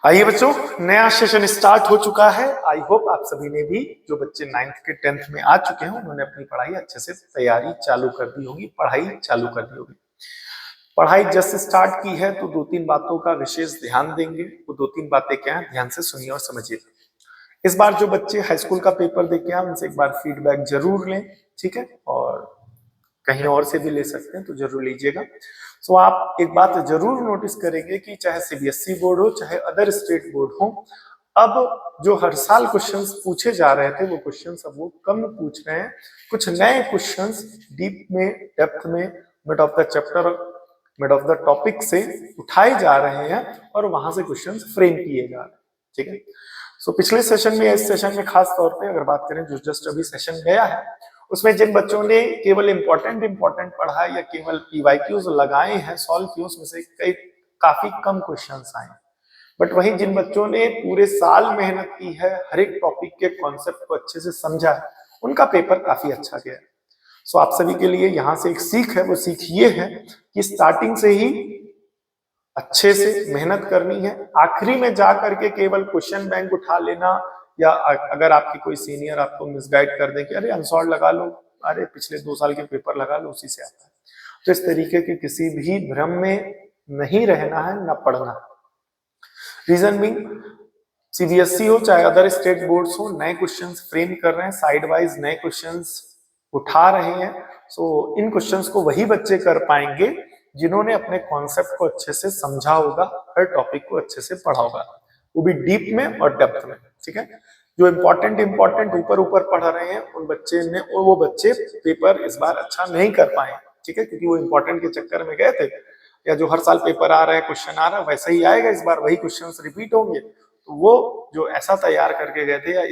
आइए बच्चों, नया सेशन स्टार्ट हो चुका है। आई होप आप सभी ने भी, जो बच्चे 9th के 10th में आ चुके हैं, उन्होंने अपनी पढ़ाई अच्छे से तैयारी चालू कर दी होगी, पढ़ाई चालू कर दी होगी। पढ़ाई जस्ट स्टार्ट की है तो 2-3 बातों का विशेष ध्यान देंगे। वो 2-3 बातें क्या है, ध्यान से सुनिए और समझिए। इस बार जो बच्चे हाई स्कूल का पेपर देके आए, उनसे एक बार फीडबैक जरूर लें, ठीक है, और कहीं और से भी ले सकते हैं तो जरूर लीजिएगा। सो आप एक बात जरूर नोटिस करेंगे कि चाहे सीबीएसई बोर्ड हो, चाहे अदर स्टेट बोर्ड हो, अब जो हर साल क्वेश्चंस पूछे जा रहे थे, वो क्वेश्चंस अब वो कम पूछ रहे हैं। कुछ नए क्वेश्चंस डीप में, डेप्थ में, mid of the chapter, mid of the topic से उठाए जा रहे हैं और वहां से क्वेश्चंस फ्रेम किए जा रहे हैं, ठीक है। सो पिछले सेशन में, इस सेशन में खास तौर पे अगर बात करें, जो जस्ट अभी सेशन गया है, उसमें जिन बच्चों ने केवल इंपॉर्टेंट पढ़ा या केवल पीवाईक्यूज लगाए हैं, सॉल्व किए, उसमें से काफी कम क्वेश्चंस आए। बट वहीं जिन बच्चों ने पूरे साल मेहनत की है, हर एक टॉपिक के कॉन्सेप्ट को अच्छे से समझा है, उनका पेपर काफी अच्छा गया। सो आप सभी के लिए यहाँ से एक सीख है, वो सीख ये है कि स्टार्टिंग से ही अच्छे से मेहनत करनी है। आखिरी में जा करके केवल क्वेश्चन बैंक उठा लेना, या अगर आपकी कोई सीनियर आपको मिसगाइड कर दे कि अरे अनसॉल्व लगा लो, अरे पिछले 2 साल के पेपर लगा लो, उसी से आता है, तो इस तरीके के किसी भी भ्रम में नहीं रहना है, न पढ़ना। रीजन बीइंग, सीबीएसई हो चाहे अदर स्टेट बोर्ड्स हो, नए क्वेश्चंस फ्रेम कर रहे हैं, साइड वाइज नए क्वेश्चंस उठा रहे हैं। सो इन क्वेश्चंस को वही बच्चे कर पाएंगे जिन्होंने अपने कॉन्सेप्ट को अच्छे से समझा होगा, हर टॉपिक को अच्छे से पढ़ा होगा, वो भी डीप में और डेप्थ में, ठीक है। जो इंपॉर्टेंट ऊपर पढ़ रहे हैं, उन बच्चे ने, वो बच्चे पेपर इस बार अच्छा नहीं कर पाए, ठीक है, क्योंकि वो इंपॉर्टेंट के चक्कर में गए थे, या जो हर साल पेपर आ रहा है, क्वेश्चन आ रहा है, वैसा ही आएगा इस बार, वही क्वेश्चन रिपीट होंगे, तो वो जो ऐसा तैयार करके गए थे, या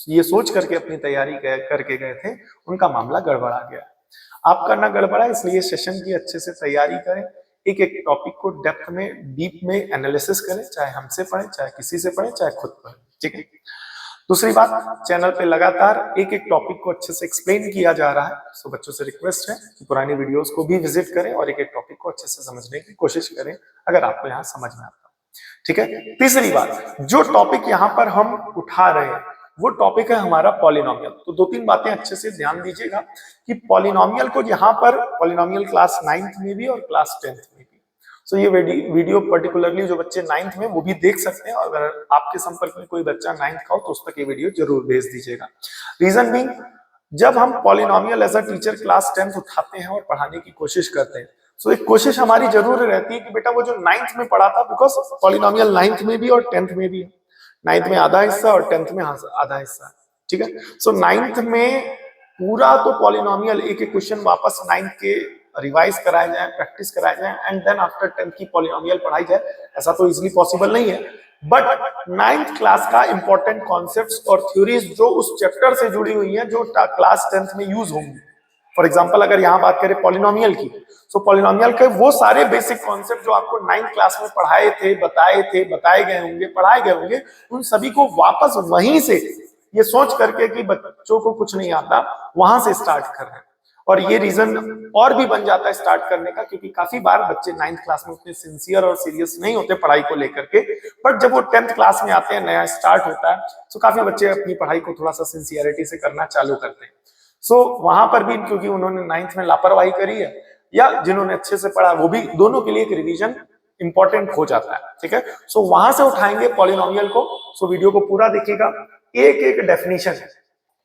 ये सोच करके अपनी तैयारी करके गए थे, उनका मामला गड़बड़ा गया। आपका ना गड़बड़ा, इसलिए सेशन की अच्छे से तैयारी करें, एक एक टॉपिक को डेप्थ में, डीप में एनालिसिस करें, चाहे हमसे पढ़े, चाहे किसी से पढ़े, चाहे खुद पढ़े, ठीक है। दूसरी बात, चैनल पे लगातार एक एक टॉपिक को अच्छे से एक्सप्लेन किया जा रहा है, सो बच्चों से रिक्वेस्ट है कि पुरानी वीडियोस को भी विजिट करें और एक एक टॉपिक को अच्छे से समझने की कोशिश करें, अगर आपको यहाँ समझ में आता है, ठीक है। तीसरी बात, जो टॉपिक यहाँ पर हम उठा रहे हैं, वो टॉपिक है हमारा पॉलिनोमियल। तो 2-3 बातें अच्छे से ध्यान दीजिएगा कि पॉलिनोमियल को यहाँ पर, पॉलिनोमियल क्लास 9th में भी और क्लास 10th में भी, सो ये वीडियो पर्टिकुलरली जो बच्चे 9th में, वो भी देख सकते हैं। अगर आपके संपर्क में कोई बच्चा 9th का हो तो उस तक ये वीडियो जरूर भेज दीजिएगा। रीजन बीइंग, जब हम polynomial as a teacher class 10th उठाते हैं और पढ़ाने की कोशिश करते हैं, सो एक कोशिश हमारी जरूर रहती है कि बेटा वो जो 9th में पढ़ा था, बिकॉज पॉलिनोमियल 9th में भी और 10th में भी है, 9th में आधा हिस्सा और 10th में आधा हिस्सा, ठीक है। सो 9th में पूरा तो पॉलिनोमियल एक एक क्वेश्चन वापस 9th के रिवाइज कराया जाए, प्रैक्टिस कराया जाए, एंड देन आफ्टर 10th की पॉलिनोमियल पढ़ाई जाए, ऐसा तो इजीली पॉसिबल नहीं है। बट 9th क्लास का इंपॉर्टेंट कॉन्सेप्ट्स और थ्योरीज जो उस चैप्टर से जुड़ी हुई हैं, जो क्लास 10th में यूज होंगी। फॉर एग्जांपल, अगर यहाँ बात करें पॉलिनोमियल की, सो पॉलिनोमियल के वो सारे बेसिक कॉन्सेप्ट जो आपको 9th क्लास में पढ़ाए थे, बताए गए होंगे, पढ़ाए गए होंगे, उन सभी को वापस वहीं से, ये सोच करके कि बच्चों को कुछ नहीं आता, वहां से स्टार्ट कर रहे हैं। और ये रीजन और भी बन जाता है स्टार्ट करने का, क्योंकि काफी बार बच्चे 9th क्लास में उतने सिंसियर और सीरियस नहीं होते पढ़ाई को लेकर के, बट जब वो 10th क्लास में आते हैं, नया स्टार्ट होता है, तो काफी बच्चे अपनी पढ़ाई को थोड़ा सा सिंसियरिटी से करना चालू करते हैं। सो वहां पर भी, क्योंकि उन्होंने 9th में लापरवाही करी है, या जिन्होंने अच्छे से पढ़ा, वो भी, दोनों के लिए एक रिवीजन इंपॉर्टेंट हो जाता है, ठीक है। सो वहां से उठाएंगे पॉलिनोमियल को। सो वीडियो को पूरा देखिएगा, एक एक डेफिनेशन,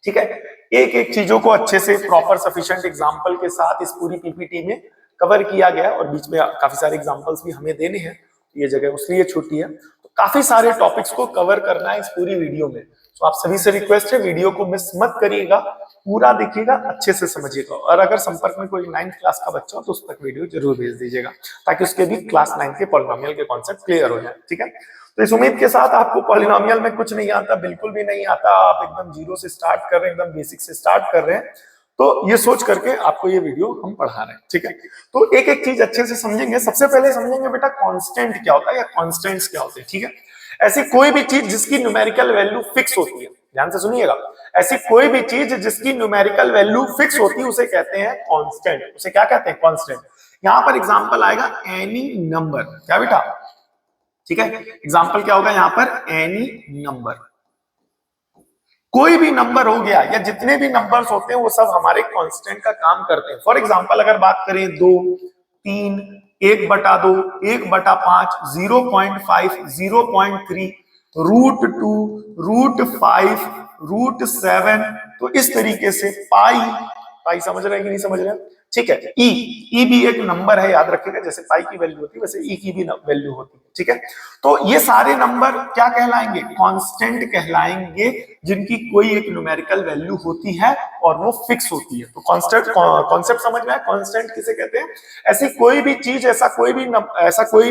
ठीक है, एक एक चीजों को अच्छे से प्रॉपर सफिशिएंट एग्जांपल के साथ इस पूरी पीपीटी में कवर किया गया, और बीच में काफी सारे एग्जांपल्स भी हमें देने हैं, ये जगह उसलिए छोटी है, तो काफी सारे टॉपिक्स को कवर करना है इस पूरी वीडियो में। तो आप सभी से रिक्वेस्ट है, वीडियो को मिस मत करिएगा, पूरा देखिएगा, अच्छे से समझिएगा, और अगर संपर्क में कोई 9th क्लास का बच्चा हो तो उस तक वीडियो जरूर भेज दीजिएगा, ताकि उसके भी क्लास 9 के पॉलिनोमियल के कॉन्सेप्ट क्लियर हो जाए, ठीक है। तो इस उम्मीद के साथ, आपको पॉलिनोमियल में कुछ नहीं आता, बिल्कुल भी नहीं आता, आप एकदम जीरो से स्टार्ट कर रहे हैं, एकदम बेसिक से स्टार्ट कर रहे हैं, तो ये सोच करके आपको ये वीडियो हम पढ़ा रहे हैं, ठीक है। तो एक एक चीज अच्छे से समझेंगे। सबसे पहले समझेंगे बेटा कांस्टेंट क्या होता है, या कांस्टेंट्स क्या होते हैं, ठीक है। ऐसी कोई भी चीज जिसकी न्यूमेरिकल वैल्यू फिक्स होती है, ध्यान से सुनिएगा, ऐसी कोई भी चीज जिसकी न्यूमेरिकल वैल्यू फिक्स होती है, उसे कहते हैं कांस्टेंट। उसे क्या कहते हैं? कांस्टेंट। यहां पर एग्जांपल आएगा एनी नंबर, क्या बेटा? ठीक है। एग्जाम्पल क्या होगा यहाँ पर, एनी नंबर, कोई भी नंबर हो गया या जितने भी नंबर्स होते हैं वो सब हमारे कांस्टेंट का काम करते हैं। फॉर एग्जांपल अगर बात करें 2, 3, 1/2, 1/5, 0.5, 0.3, √2, √5, √7, तो इस तरीके से पाई समझ रहे हैं कि नहीं समझ रहे हैं? ठीक है। ई भी एक नंबर है, याद रखिएगा, जैसे पाई की वैल्यू होती है वैसे ई की भी वैल्यू होती है। ठीक है, तो ये सारे नंबर क्या कहलाएंगे, कांस्टेंट कहलाएंगे, जिनकी कोई एक न्यूमेरिकल वैल्यू होती है और वो फिक्स होती है। तो कांस्टेंट, कॉन्सेप्ट समझ में आया, कांस्टेंट किसे कहते हैं? ऐसी कोई भी चीज, ऐसा कोई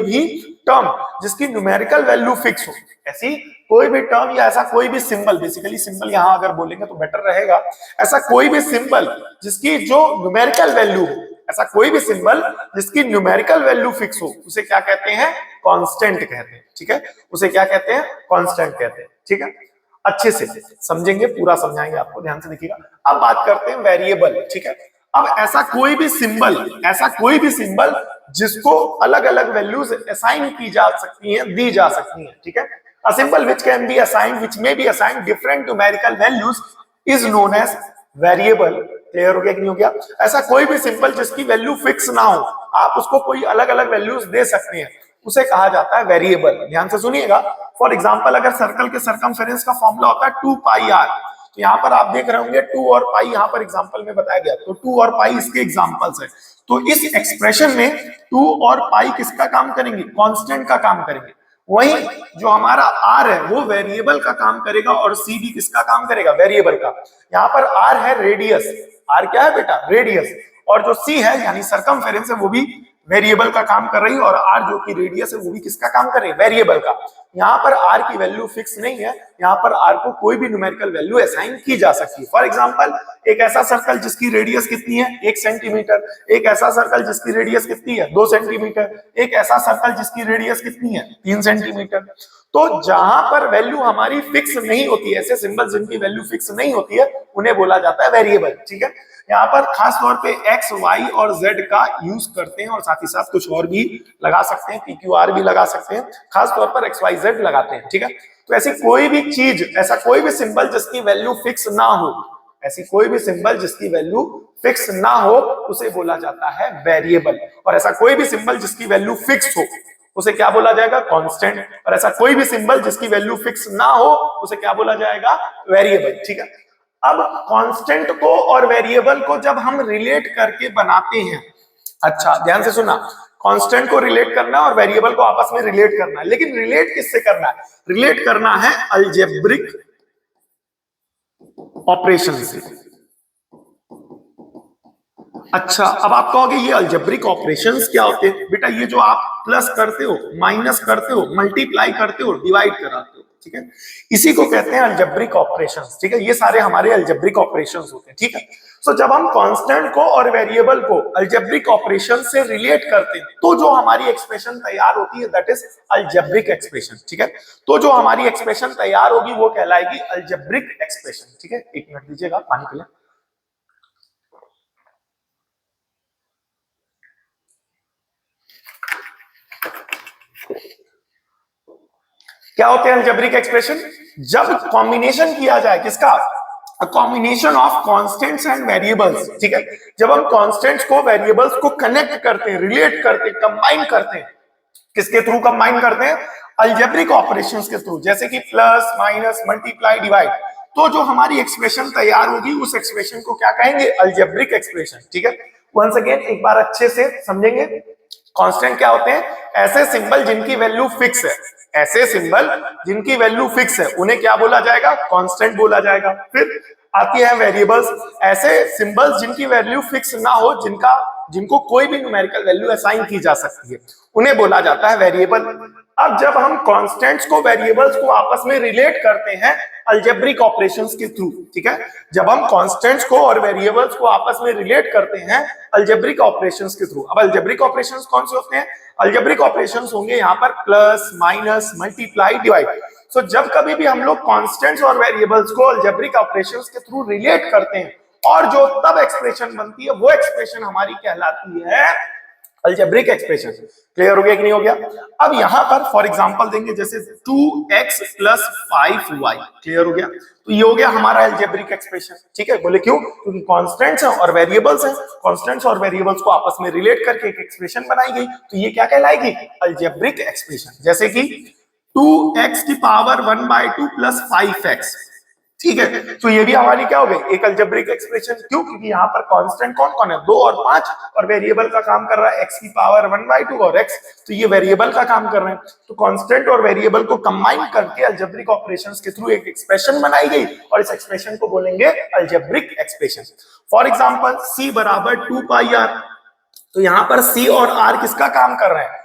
भी टर्म जिसकी न्यूमेरिकल वैल्यू फिक्स हो, ऐसी कोई भी टर्म या ऐसा कोई भी सिंबल, बेसिकली सिंबल यहां अगर बोलेंगे तो बेटर रहेगा, ऐसा कोई भी सिंबल जिसकी जो न्यूमेरिकल वैल्यू हो, ऐसा कोई भी सिंबल जिसकी न्यूमेरिकल वैल्यू फिक्स हो, उसे क्या कहते हैं, कांस्टेंट कहते हैं। ठीक है, उसे क्या कहते हैं, कांस्टेंट कहते हैं। ठीक है, अच्छे से समझेंगे, पूरा समझाएंगे आपको, ध्यान से देखिएगा। अब बात करते हैं वेरिएबल। ठीक है, अब ऐसा कोई भी सिंबल जिसको अलग अलग वैल्यूज असाइन की जा सकती हैं, दी जा सकती हैं। ठीक है, a symbol which can be assigned, which may be assigned different numerical values is known as variable। Clear हो गया कि नहीं हो गया? ऐसा कोई भी सिंबल जिसकी वैल्यू फिक्स ना हो, आप उसको कोई अलग अलग वैल्यूज दे सकते हैं, उसे कहा जाता है वेरिएबल। ध्यान से सुनिएगा। फॉर एग्जांपल अगर सर्कल के सर्कमफेरेंस का फॉर्मूला होता है 2πr, तो यहाँ पर आप देख रहे होंगे 2 और पाई यहाँ पर एग्जांपल में बताया गया, तो 2 और पाई इसके एग्जांपल्स है। तो इस एक्सप्रेशन में 2 और पाई किसका काम करेंगे, कांस्टेंट का काम करेंगे। वही जो हमारा r है वो वेरिएबल का काम करेगा और c भी किसका काम करेगा, वेरिएबल का। यहाँ पर r है रेडियस, r क्या है बेटा, रेडियस, और जो c है यानी सरकमफेरेंस है वो भी वेरिएबल का काम कर रही है, और r जो कि रेडियस है वो भी किसका काम कर रही है, वेरिएबल का। यहाँ पर r की वैल्यू फिक्स नहीं है, यहाँ पर r को कोई भी न्यूमेरिकल वैल्यू असाइन की जा सकती है। फॉर एग्जांपल एक ऐसा सर्कल जिसकी रेडियस कितनी है, 1 सेंटीमीटर, एक ऐसा सर्कल जिसकी रेडियस कितनी है, 2 सेंटीमीटर, एक ऐसा सर्कल जिसकी रेडियस कितनी है, 3 सेंटीमीटर। तो जहां पर वैल्यू हमारी फिक्स नहीं होती है, ऐसे सिंबल जिनकी वैल्यू फिक्स नहीं होती है, उन्हें बोला जाता है वेरिएबल। ठीक है, यहाँ पर खास तौर पे x, y और z का यूज करते हैं, और साथ ही साथ कुछ और भी लगा सकते हैं, pqr भी लगा सकते हैं, खास तौर पर x, y, z लगाते हैं। ठीक है, तो ऐसी कोई भी चीज, ऐसा कोई भी सिंबल जिसकी वैल्यू फिक्स ना हो, ऐसी कोई भी सिंबल जिसकी वैल्यू फिक्स ना हो, उसे बोला जाता है वेरिएबल। और ऐसा कोई भी सिंबल जिसकी वैल्यू फिक्स हो, उसे क्या बोला जाएगा, कांस्टेंट। और ऐसा कोई भी सिंबल जिसकी वैल्यू फिक्स ना हो, उसे क्या बोला जाएगा, वेरिएबल। ठीक है, अब कांस्टेंट को और वेरिएबल को जब हम रिलेट करके बनाते हैं, अच्छा ध्यान से सुना, कांस्टेंट को रिलेट करना और वेरिएबल को आपस में रिलेट करना है, लेकिन रिलेट किससे करना है, रिलेट करना है अलजेब्रिक ऑपरेशन से। अच्छा, अब आप कहोगे ये अलजेब्रिक ऑपरेशंस क्या होते हैं? बेटा ये जो आप प्लस करते हो, माइनस करते हो, मल्टीप्लाई करते हो, डिवाइड कराते हो, ठीक है, इसी को कहते हैं अलजेब्रिक ऑपरेशंस। ठीक है, ये सारे हमारे अलजेब्रिक ऑपरेशंस होते हैं। ठीक है, सो जब हम कांस्टेंट को और वेरिएबल को अलजेब्रिक ऑपरेशन से रिलेट करते हैं, तो जो हमारी एक्सप्रेशन तैयार होती है दैट इज अलजेब्रिक एक्सप्रेशन। ठीक है, तो जो हमारी एक्सप्रेशन तैयार होगी वो कहलाएगी अलजेब्रिक एक्सप्रेशन। ठीक है, एक मिनट दीजिएगा, पानी के लिए। क्या होते हैं अलजेब्रिक एक्सप्रेशन? जब कॉम्बिनेशन किया जाए, किसका, combination of constants and variables. ठीक है, जब हम कांस्टेंट्स को वेरिएबल्स को कनेक्ट करते हैं, रिलेट करते हैं, कंबाइन करते हैं, किसके थ्रू कंबाइन करते हैं, अलजेब्रिक ऑपरेशंस के थ्रू, जैसे कि प्लस, माइनस, मल्टीप्लाई, डिवाइड, तो जो हमारी एक्सप्रेशन तैयार होगी उस एक्सप्रेशन को क्या कहेंगे, अलजेब्रिक एक्सप्रेशन। ठीक है, वंस अगेन एक बार अच्छे से समझेंगे। कांस्टेंट क्या होते हैं, ऐसे सिंबल जिनकी वैल्यू फिक्स है, ऐसे सिंबल जिनकी वैल्यू फिक्स है उन्हें क्या बोला जाएगा, कांस्टेंट बोला जाएगा। फिर आती है वेरिएबल्स, ऐसे सिंबल्स जिनकी वैल्यू फिक्स ना हो, जिनको कोई भी न्यूमेरिकल वैल्यू असाइन की जा सकती है, उन्हें बोला जाता है वेरिएबल। अब जब हम कांस्टेंट्स को, वेरिएबल्स को आपस में रिलेट करते हैं अलजेब्रिक ऑपरेशंस के थ्रू, ठीक है, जब हम कांस्टेंट्स को और वेरिएबल्स को आपस में रिलेट करते हैं अलजेब्रिक ऑपरेशंस के थ्रू। अब अलजेब्रिक ऑपरेशंस कौन से होते हैं, अलजेब्रिक ऑपरेशंस होंगे यहाँ पर प्लस, माइनस, मल्टीप्लाई, डिवाइड। सो जब कभी भी हम लोग कांस्टेंट्स और वेरिएबल्स को अलजेब्रिक ऑपरेशंस के थ्रू रिलेट करते हैं और जो तब एक्सप्रेशन बनती है वो एक्सप्रेशन हमारी कहलाती है अलजेब्रिक एक्सप्रेशन। क्लियर हो गया कि नहीं हो गया? अब यहां पर फॉर एग्जांपल देंगे जैसे 2x प्लस 5y। क्लियर हो गया? तो ये हो गया हमारा अलजेब्रिक एक्सप्रेशन। ठीक है, बोले क्यों? क्योंकि कांस्टेंट्स हैं और वेरिएबल्स हैं, कांस्टेंट्स और वेरिएबल्स को आपस में रिलेट करके एक एक्सप्रेशन बनाई गई, तो ये क्या कहलाएगी? Algebraic expression. जैसे कि 2x की पावर 1/2 प्लस 5x। ठीक है, तो ये भी हमारी क्या हो गई? एक अलजेब्रिक एक्सप्रेशन। क्यों? क्योंकि यहाँ पर कांस्टेंट कौन कौन है? 2 और 5, और वेरिएबल का काम कर रहा है x की पावर 1/2 और x, तो ये वेरिएबल का काम कर रहे हैं। तो कांस्टेंट और वेरिएबल को कंबाइन करके अलजेब्रिक ऑपरेशंस के थ्रू एक एक्सप्रेशन बनाई गई, और इस एक्सप्रेशन को बोलेंगे algebraic expression. For example c बराबर 2πr, तो यहाँ पर c और r किसका काम कर रहे हैं?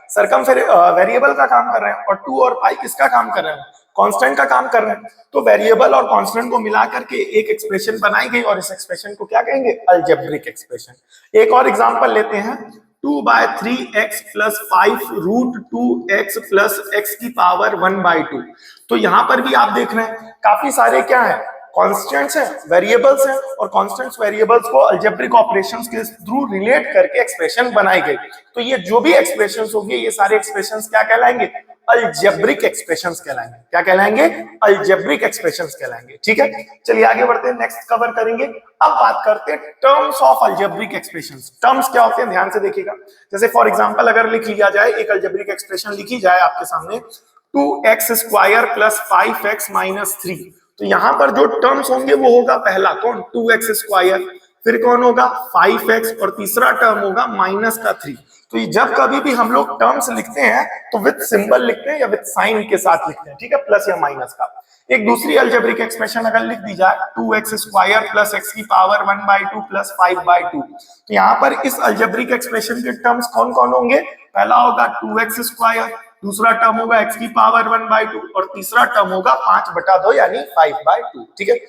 वेरिएबल का काम कर रहे हैं, और 2 और पाई किसका काम कर रहे हैं? कांस्टेंट का काम कर रहे हैं। तो वेरिएबल और कांस्टेंट को मिला करके एक एक्सप्रेशन बनाई गई, और इस एक्सप्रेशन को क्या कहेंगे? Algebraic expression. एक और एग्जांपल लेते हैं, 2/3x plus 5 root 2x plus x की पावर 1/2। तो यहां पर भी आप देख रहे हैं काफी सारे क्या है? कांस्टेंट्स हैं, वेरिएबल्स हैं, और कांस्टेंट्स वेरिएबल्स को अलजेब्रिक ऑपरेशंस के थ्रू रिलेट करके एक्सप्रेशन बनाई गई। तो ये जो भी एक्सप्रेशंस होंगे, ये सारे एक्सप्रेशंस क्या कहलाएंगे? अलजेब्रिक एक्सप्रेशंस कहलाएंगे। क्या कहलाएंगे? अलजेब्रिक एक्सप्रेशंस कहलाएंगे। ठीक है, चलिए आगे बढ़ते हैं, नेक्स्ट कवर करेंगे। अब बात करते हैं terms of algebraic expressions. Terms क्या होते हैं, ध्यान से देखिएगा। जैसे फॉर एग्जांपल अगर लिख लिया जाए, एक अलजेब्रिक एक्सप्रेशन लिखी जाए आपके सामने, 2x square plus 5x minus 3। तो यहां पर जो टर्म्स होंगे वो होगा पहला कौन? 2x स्क्वायर, फिर कौन होगा? 5x, और तीसरा टर्म होगा माइनस का 3। तो जब कभी भी हम लोग टर्म्स लिखते हैं तो विद सिंबल लिखते हैं या विद साइन के साथ लिखते हैं। ठीक है, प्लस या माइनस का। एक दूसरी अलजेब्रिक एक्सप्रेशन अगर लिख दी जाए, 2x स्क्वायर प्लस x की पावर 1/2 प्लस 5/2, तो यहाँ पर इस अलजेब्रिक एक्सप्रेशन के टर्म्स कौन कौन होंगे? पहला होगा 2x स्क्वायर, दूसरा टर्म होगा x की पावर 1/2, और तीसरा टर्म होगा 5/2 यानी 5/2। ठीक है,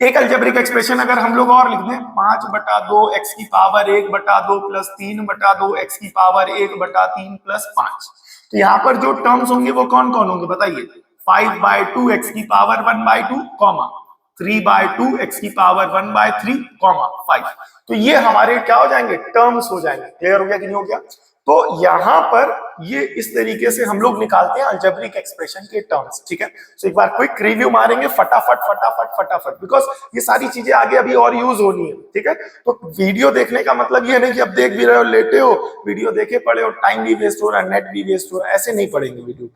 एक अलजेब्रिक एक्सप्रेशन अगर हम लोग और लिख दें, 5/2 x की पावर 1/2 प्लस 3/2 x की पावर 1/3 प्लस 5। तो यहाँ पर जो टर्म्स होंगे वो कौन कौन होंगे बताइए? 5/2 x की पावर 1/2 कॉमा 3/2 x की पावर 1/3 कॉमा 5। तो ये हमारे क्या हो जाएंगे? टर्म्स हो जाएंगे। क्लियर हो गया कि नहीं हो गया? तो यहां पर ये इस तरीके से हम लोग निकालते हैं अलजेब्रिक एक्सप्रेशन के टर्म्स। ठीक है, तो एक बार क्विक रिव्यू मारेंगे फटाफट फटाफट फटाफट, बिकॉज ये सारी चीजें आगे अभी और यूज होनी है। ठीक है, तो वीडियो देखने का मतलब ये नहीं कि अब देख भी रहे हो, लेटे हो, वीडियो देखे पड़े हो, टाइम भी वेस्ट हो रहा है, नेट भी वेस्ट हो रहा है, ऐसे नहीं पढ़ेंगे वीडियो।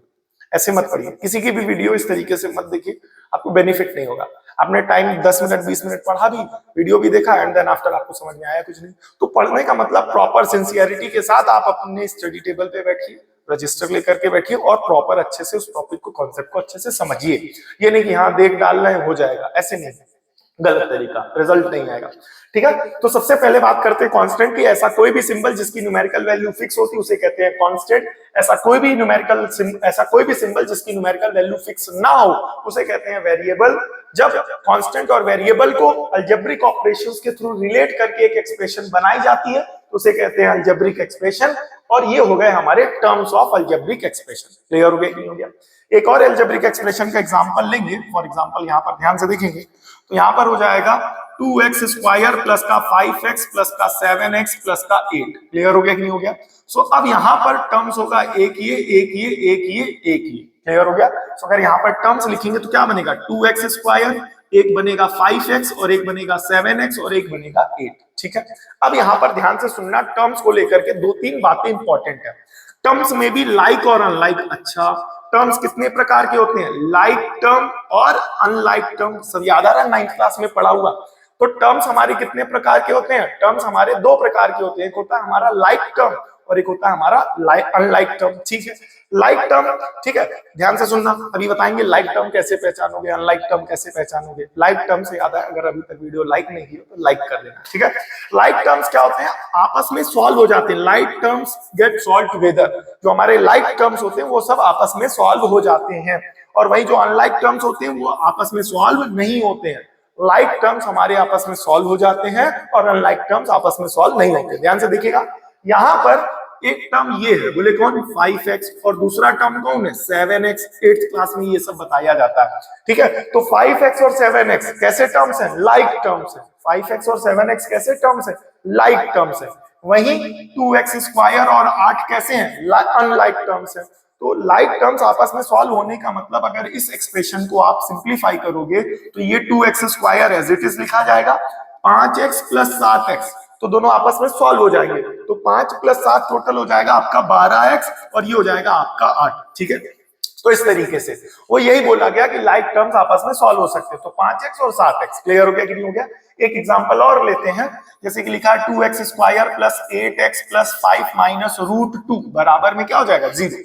ऐसे मत पढ़िए, किसी की भी वीडियो इस तरीके से मत देखिए, आपको बेनिफिट नहीं होगा। आपने टाइम 10 मिनट 20 मिनट पढ़ा भी, वीडियो भी देखा, एंड देन आफ्टर आपको समझ में आया कुछ नहीं। तो पढ़ने का मतलब प्रॉपर सिंसियरिटी के साथ आप अपने स्टडी टेबल पे बैठिए, रजिस्टर लेकर के बैठिए, और प्रॉपर अच्छे से उस टॉपिक को, कॉन्सेप्ट को अच्छे से समझिए। ये नहीं कि हाँ देख डाल रहे हैं हो जाएगा, ऐसे नहीं, गलत तरीका, रिजल्ट नहीं आएगा। ठीक है, तो सबसे पहले बात करते हैं कांस्टेंट की। ऐसा कोई भी सिंबल जिसकी न्यूमेरिकल वैल्यू फिक्स होती है उसे कहते हैं कांस्टेंट। ऐसा कोई भी सिंबल जिसकी न्यूमेरिकल वैल्यू फिक्स ना हो उसे कहते हैं वेरिएबल। जब कांस्टेंट और वेरिएबल को अलजेब्रिक ऑपरेशंस के थ्रू रिलेट करके एक एक्सप्रेशन बनाई जाती है तो उसे कहते हैं अलजेब्रिक एक्सप्रेशन। और ये हो गए हमारे terms of algebraic expression. Clear हो गया कि नहीं हो गया? एक और अलजेब्रिक एक्सप्रेशन का एग्जांपल लेंगे। फॉर एग्जांपल यहाँ पर ध्यान से देखेंगे तो यहाँ पर हो जाएगा 2x स्क्वायर प्लस का 5x प्लस का 7x प्लस का 8। क्लियर हो गया कि नहीं हो गया? सो अब यहाँ पर टर्म्स होगा एक ये एक ये एक ये एक ये। क्लियर हो गया? सो अगर यहाँ पर टर्म्स लिखेंगे तो क्या बनेगा? 2x स्क्वायर, एक बनेगा 5x, और एक बनेगा 7x, और एक बनेगा 8। ठीक है, अब यहाँ पर ध्यान से सुनना, टर्म्स को लेकर के 2-3 बातें इंपॉर्टेंट है। टर्म्स में भी लाइक और अनलाइक। अच्छा, टर्म्स कितने प्रकार के होते हैं? लाइक टर्म और अनलाइक टर्म। सब याद आ रहा है, 9th क्लास में पढ़ा हुआ। तो टर्म्स हमारे कितने प्रकार के होते हैं? टर्म्स हमारे 2 प्रकार के होते हैं। एक होता है हमारा लाइक टर्म और एक होता है हमारा अनलाइक टर्म। ठीक है, लाइक टर्म, ठीक है, ध्यान से सुनना, अभी बताएंगे लाइक टर्म कैसे पहचानोगे, अनलाइक टर्म कैसे पहचानोगे। लाइक टर्म से याद है, अगर अभी तक वीडियो लाइक नहीं की तो लाइक कर देना। ठीक है, लाइक टर्म्स क्या होते हैं? आपस में सॉल्व हो जाते हैं। Like terms get solve together. जो हमारे लाइक टर्म्स होते हैं वो सब आपस में सॉल्व हो जाते हैं, और वही जो अनलाइक टर्म्स होते हैं वो आपस में सॉल्व नहीं होते हैं। लाइक टर्म्स हमारे आपस में सॉल्व हो जाते हैं और अनलाइक टर्म्स आपस में सॉल्व नहीं होते। ध्यान से देखिएगा, यहां पर एक टर्म ये है, बोले कौन? 5x, और दूसरा टर्म कौन है? 7x। 8th क्लास में ये सब बताया जाता है। ठीक है, तो 5x और 7x कैसे टर्म्स हैं? लाइक टर्म्स है। 5x और 7x कैसे टर्म्स है? लाइक टर्म्स है। वही 2x² और 8 कैसे हैं, अनलाइक टर्म्स है। तो लाइक टर्म्स आपस में सॉल्व होने का मतलब अगर इस एक्सप्रेशन को आप सिंप्लीफाई करोगे तो ये 2x² एज इट इज लिखा जाएगा, 5x + 7x, तो दोनों आपस में सॉल्व हो जाएंगे। तो 5 + 7 टोटल हो जाएगा आपका 12x और ये हो जाएगा आपका 8। ठीक है, तो इस तरीके से वो यही बोला गया कि लाइक टर्म्स आपस में सॉल्व हो सकते हैं। तो 5x और 7x क्लियर हो गया कि नहीं हो गया। एक एग्जांपल और लेते हैं, जैसे कि लिखा है 2x² + 8x + 5 - √2 बराबर में क्या हो जाएगा 0,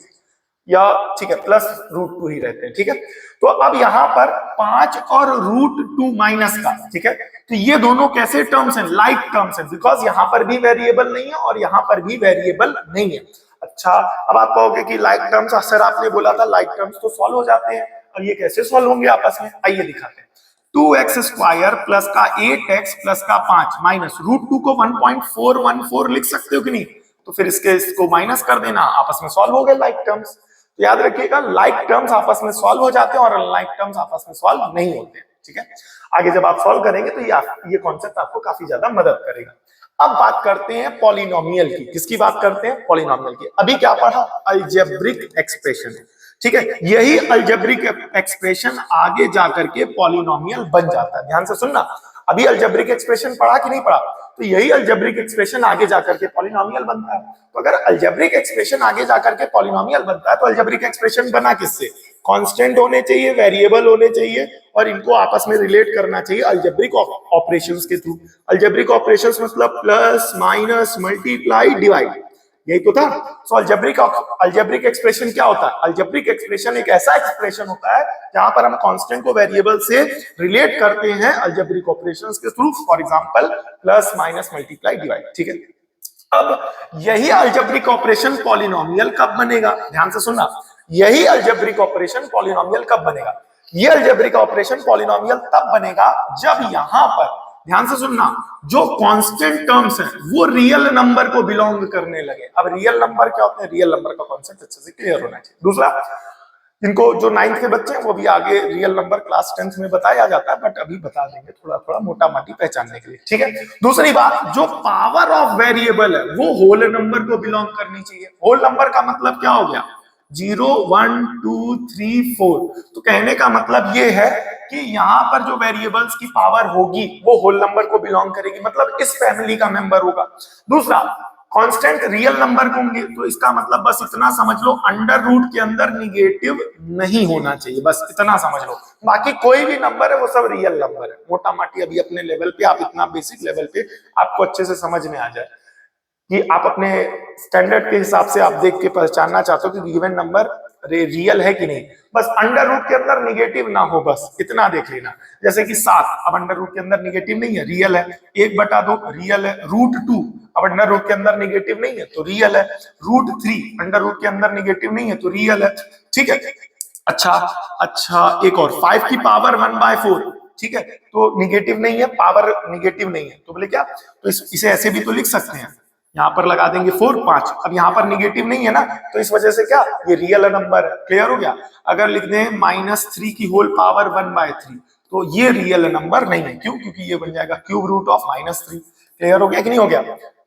या ठीक है +√2 ही रहते हैं। ठीक है, तो अब यहां पर 5 और √2 माइनस का, ठीक है, तो ये दोनों कैसे टर्म्स हैं, लाइक टर्म्स हैं, बिकॉज यहां पर भी वेरिएबल नहीं है और यहां पर भी वेरिएबल नहीं है। अच्छा, अब आप कहोगे कि लाइक टर्म्स, सर आपने बोला था लाइक टर्म्स तो सॉल्व हो जाते हैं, और ये कैसे सॉल्व होंगे आपस में, आइए दिखाते हैं। 2x² प्लस का 8x प्लस का 5 माइनस √2 को 1.414 लिख सकते हो कि नहीं, तो फिर इसको माइनस कर देना, आपस में सॉल्व हो गए लाइक टर्म्स। तो याद रखिएगा लाइक टर्म्स आपस में सॉल्व हो जाते हैं और अनलाइक टर्म्स आपस में सॉल्व नहीं होते। ठीक है, आगे जब आप सॉल्व करेंगे तो ये कॉन्सेप्ट आपको काफी ज्यादा मदद करेगा। अब बात करते हैं पॉलिनोमियल की। किसकी बात करते हैं, पॉलिनोमियल की। अभी क्या पढ़ा, अलजेब्रिक एक्सप्रेशन। ठीक है, यही अलजेब्रिक एक्सप्रेशन आगे जाकर के पॉलिनोमियल बन जाता है। ध्यान से सुनना, अभी अलजेब्रिक एक्सप्रेशन पढ़ा कि नहीं पढ़ा, तो यही अलजेब्रिक एक्सप्रेशन आगे जाकर के पॉलिनोमियल बनता है। तो अगर अलजेब्रिक एक्सप्रेशन आगे जाकर के पॉलिनोमियल बनता है तो अलजेब्रिक एक्सप्रेशन बना किससे, कांस्टेंट होने चाहिए, वेरिएबल होने चाहिए, और इनको आपस में रिलेट करना चाहिए अलजेब्रिक ऑपरेशंस के थ्रू। अलजेब्रिक ऑपरेशंस मतलब प्लस, माइनस, मल्टीप्लाई, डिवाइड, यही तो था। सो अलजेब्रिक एक्सप्रेशन क्या होता है, अलजेब्रिक एक्सप्रेशन एक ऐसा एक्सप्रेशन होता है जहां पर हम कांस्टेंट को वेरिएबल से रिलेट करते हैं अलजेब्रिक ऑपरेशंस के through, for example plus, minus, multiply, divide. ठीक है, अब यही अलजेब्रिक ऑपरेशन पॉलिनोमियल कब बनेगा, ध्यान से सुनना, यही अलजेब्रिक ऑपरेशन पॉलिनोमियल कब बनेगा, ये अलजेब्रिक ऑपरेशन पॉलिनोमियल तब बनेगा जब यहां पर, ध्यान से सुनना, जो कांस्टेंट टर्म्स हैं वो रियल नंबर को बिलोंग करने लगे। अब रियल नंबर क्या होते हैं, रियल नंबर का कॉन्सेप्ट अच्छे से क्लियर होना चाहिए। दूसरा, इनको जो 9th के बच्चे हैं वो भी आगे रियल नंबर क्लास 10th में बताया जाता है, बट अभी बता देंगे थोड़ा थोड़ा मोटा माटी पहचानने के लिए। ठीक है, दूसरी बात, जो पावर ऑफ वेरिएबल है वो होल नंबर को बिलोंग करनी चाहिए। होल नंबर का मतलब क्या हो गया, 0, 1, 2, 3, 4। तो कहने का मतलब ये है कि यहाँ पर जो वेरिएबल्स की पावर होगी वो होल नंबर को बिलोंग करेगी, मतलब इस फैमिली का मेंबर होगा। दूसरा, कांस्टेंट रियल नंबर होंगे, तो इसका मतलब बस इतना समझ लो, अंडर रूट के अंदर निगेटिव नहीं होना चाहिए, बस इतना समझ लो। बाकी कोई भी नंबर है वो सब रियल नंबर है। मोटा माटी अभी अपने लेवल पे, आप इतना बेसिक लेवल पे आपको अच्छे से समझ में आ जाए कि आप अपने स्टैंडर्ड के हिसाब से आप देख के पहचानना चाहते हो कि गिवन नंबर रियल है कि नहीं, बस अंडर रूट के अंदर निगेटिव ना हो, बस इतना देख लेना। जैसे कि 7, अब अंडर रूट के अंदर निगेटिव नहीं है, रियल है। 1/2 रियल है। √2 अब अंडर रूट के अंदर निगेटिव नहीं है तो रियल है। √3 अंडर रूट के अंदर निगेटिव नहीं है तो रियल है। ठीक है, अच्छा एक और, 5 की पावर 1/4, ठीक है, तो निगेटिव नहीं है, पावर निगेटिव नहीं है, तो बोले क्या, तो इसे ऐसे भी तो लिख सकते हैं, यहाँ पर लगा देंगे 4, 5। अब यहाँ पर निगेटिव नहीं है ना, तो इस वजह से क्या, ये रियल नंबर है। क्लियर हो गया। अगर लिख दें -3 की होल पावर 1/3, तो ये रियल नंबर नहीं है। क्यों, क्योंकि ये बन जाएगा क्यूब रूट ऑफ -3। क्लियर हो गया कि नहीं हो गया,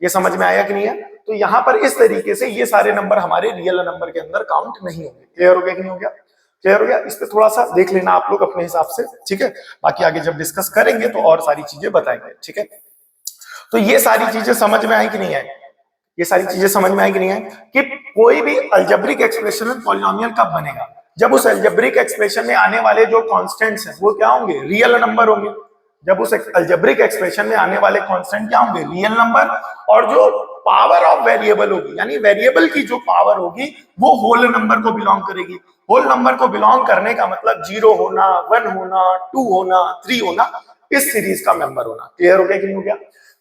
ये समझ में आया कि नहीं है। तो यहाँ पर इस तरीके से ये सारे नंबर हमारे रियल नंबर के अंदर काउंट नहीं होंगे। क्लियर हो गया कि नहीं हो गया, क्लियर हो गया। इस पे थोड़ा सा देख लेना आप लोग अपने हिसाब से, ठीक है। बाकी आगे जब डिस्कस करेंगे तो और सारी चीजें बताएंगे, ठीक है। तो ये सारी चीजें समझ में आई कि नहीं आई, ये सारी चीजें समझ में आई कि नहीं आई कि कोई भी अलजेब्रिक एक्सप्रेशन में पॉलिनोमियल कब बनेगा, जब उस अलजेब्रिक एक्सप्रेशन में आने वाले जो कांस्टेंट्स हैं वो क्या होंगे, रियल नंबर होंगे। जब उस अलजेब्रिक एक्सप्रेशन में आने वाले कांस्टेंट क्या होंगे, रियल नंबर, और जो पावर ऑफ वेरिएबल होगी, यानी वेरिएबल की जो पावर होगी वो होल नंबर को बिलोंग करेगी। होल नंबर को बिलोंग करने का मतलब 0 होना, 1 होना, 2 होना, 3 होना, इस सीरीज का मेंबर होना। क्लियर हो गया कि नहीं हो गया।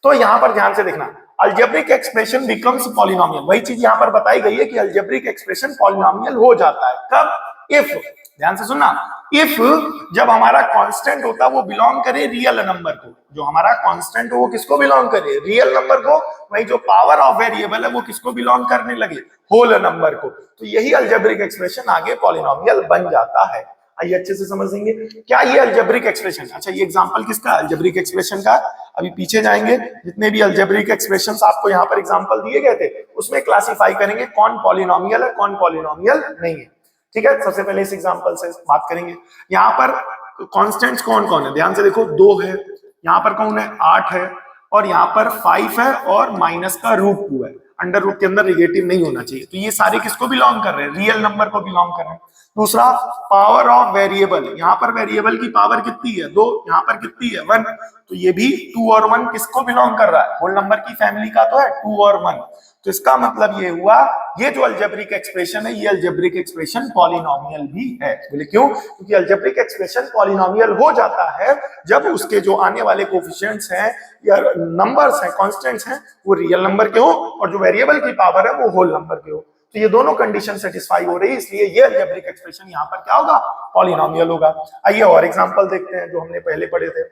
तो यहां पर ध्यान से देखना, अलजेब्रिक एक्सप्रेशन बिकम्स पॉलिनोमियल, वही चीज यहां पर बताई गई है कि अलजेब्रिक एक्सप्रेशन पॉलिनोमियल हो जाता है कब, इफ, ध्यान से सुनना, इफ जब हमारा कांस्टेंट होता है वो बिलोंग करे रियल नंबर को, जो हमारा कांस्टेंट हो वो किसको बिलोंग करे, रियल नंबर को। वही जो पावर ऑफ वेरिएबल है वो किसको बिलोंग करने लगे, होल नंबर को। तो यही अलजेब्रिक एक्सप्रेशन आगे पॉलिनोमियल बन जाता है। आइए अच्छे से समझेंगे क्या ये अलजेब्रिक एक्सप्रेशन। अच्छा ये एग्जांपल किसका, अलजेब्रिक एक्सप्रेशन का। अभी पीछे जाएंगे, जितने भी अलजेब्रिक एक्सप्रेशंस आपको यहाँ पर एग्जांपल दिए गए थे उसमें क्लासिफाई करेंगे कौन पॉलिनोमियल है कौन पॉलिनोमियल नहीं है। ठीक है, सबसे पहले इस एग्जांपल से बात करेंगे। यहाँ पर कॉन्स्टेंट्स कौन कौन है, ध्यान से देखो, 2 है, यहाँ पर कौन है 8 है, और यहाँ पर 5 है, और माइनस का रूट 2 है। अंडर रूट के अंदर निगेटिव नहीं होना चाहिए, तो ये सारे किसको बिलोंग कर रहे हैं, रियल नंबर को बिलोंग कर रहे हैं। दूसरा पावर ऑफ वेरिएबल, यहाँ पर वेरिएबल की पावर कितनी है 2, यहाँ पर कितनी है 1, तो ये भी 2 और 1 किसको बिलोंग कर रहा है, होल नंबर की फैमिली का तो है 2 और 1। तो इसका मतलब ये हुआ ये जो अलजेब्रिक एक्सप्रेशन है ये अलजेब्रिक एक्सप्रेशन पॉलिनोमियल भी है। बोले क्यों, क्योंकि अलजेब्रिक एक्सप्रेशन पॉलिनोमियल हो जाता है जब उसके जो आने वाले कोफिशिएंट्स हैं या नंबर्स हैं कांस्टेंट्स हैं वो रियल नंबर के हो और जो वेरिएबल की पावर है वो होल नंबर के हो। तो ये दोनों कंडीशन सेटिस्फाई हो रही है, इसलिए ये अलजेब्रिक एक्सप्रेशन यहाँ पर क्या होगा, पॉलिनोमियल होगा। आइए और एग्जांपल देखते हैं जो हमने पहले पढ़े थे।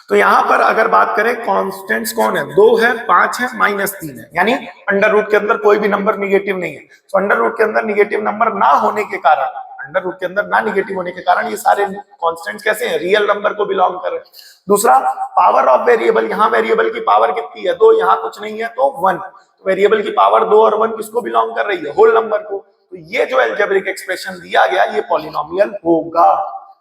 तो यहां पर अगर बात करें कांस्टेंट्स कौन है, 2 है, 5 है, -3 है, यानी अंडर रूट के अंदर कोई भी नंबर निगेटिव नहीं है। तो अंडर रूट के अंदर निगेटिव नंबर ना होने के कारण, अंडर रूट के अंदर ना निगेटिव होने के कारण ये सारे कांस्टेंट्स कैसे हैं, रियल नंबर को बिलोंग कर रहे हैं। दूसरा पावर ऑफ वेरिएबल, यहाँ वेरिएबल की पावर कितनी है 2, यहाँ कुछ नहीं है तो 1, तो वेरिएबल की पावर 2 और 1 किसको बिलोंग कर रही है, होल नंबर को। तो ये जो अलजेब्रिक एक्सप्रेशन दिया गया ये पॉलिनोमियल होगा।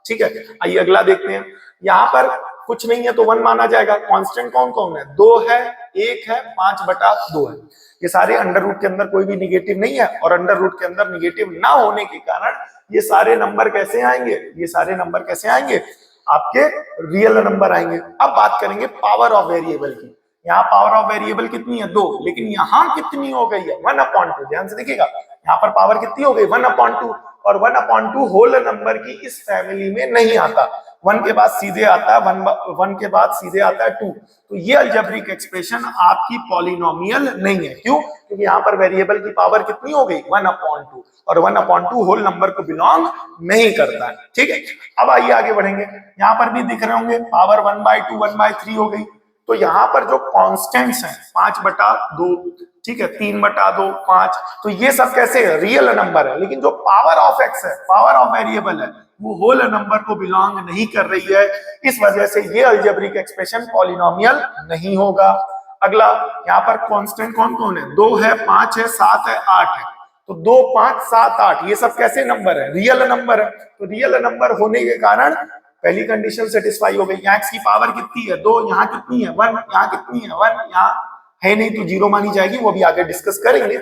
ठीक है, आइए अगला देखते हैं। यहाँ पर कुछ नहीं है तो 1 माना जाएगा। कांस्टेंट कौन कौन है, 2 है, 1 है, 5/2 है। ये सारे अंडर रूट के अंदर कोई भी निगेटिव नहीं है और अंडर रूट के अंदर निगेटिव ना होने के कारण ये सारे नंबर कैसे आएंगे, ये सारे नंबर कैसे आएंगे, आपके रियल नंबर आएंगे। अब बात करेंगे पावर ऑफ वेरिएबल की। यहाँ पावर ऑफ वेरिएबल कितनी है 2, लेकिन यहाँ कितनी हो गई है 1/2। ध्यान से देखिएगा, यहाँ पर पावर कितनी हो गई 1/2, और 1/2 होल नंबर की इस फैमिली में नहीं आता। 1 के बाद सीधे आता है 1 के बाद सीधे आता है 2। तो ये अलजेब्रिक एक्सप्रेशन आपकी पॉलिनोमियल नहीं है। क्यों, क्योंकि यहाँ पर वेरिएबल की पावर कितनी हो गई 1/2, और 1/2 होल नंबर को बिलोंग नहीं करता है। ठीक है, अब आइए आगे बढ़ेंगे। यहाँ पर भी दिख रहे होंगे पावर 1/2 1/3 हो गई। तो यहाँ पर जो कॉन्स्टेंट्स हैं 5/2, ठीक है, 3/2, 5, तो ये सब कैसे है, रियल नंबर है। लेकिन जो पावर ऑफ एक्स है, पावर ऑफ वेरिएबल है, वो होल नंबर को बिलोंग नहीं कर रही है। इस वजह से ये अलजेब्रिक एक्सप्रेशन पॉलिनोमियल नहीं होगा। अगला, यहाँ पर कांस्टेंट कौन कौन है, 2 है, 5 है, 7 है, 8 है। तो 2, 5, 7, 8 ये सब कैसे नंबर है, रियल नंबर है। तो रियल नंबर होने के कारण पहली कंडीशन सेटिस्फाई हो गई। यहाँ एक्स की पावर कितनी है 2, यहाँ कितनी है 1, यहाँ कितनी है 1, यहाँ है नहीं तो 0 मानी जाएगी, वो भी आगे डिस्कस करेंगे।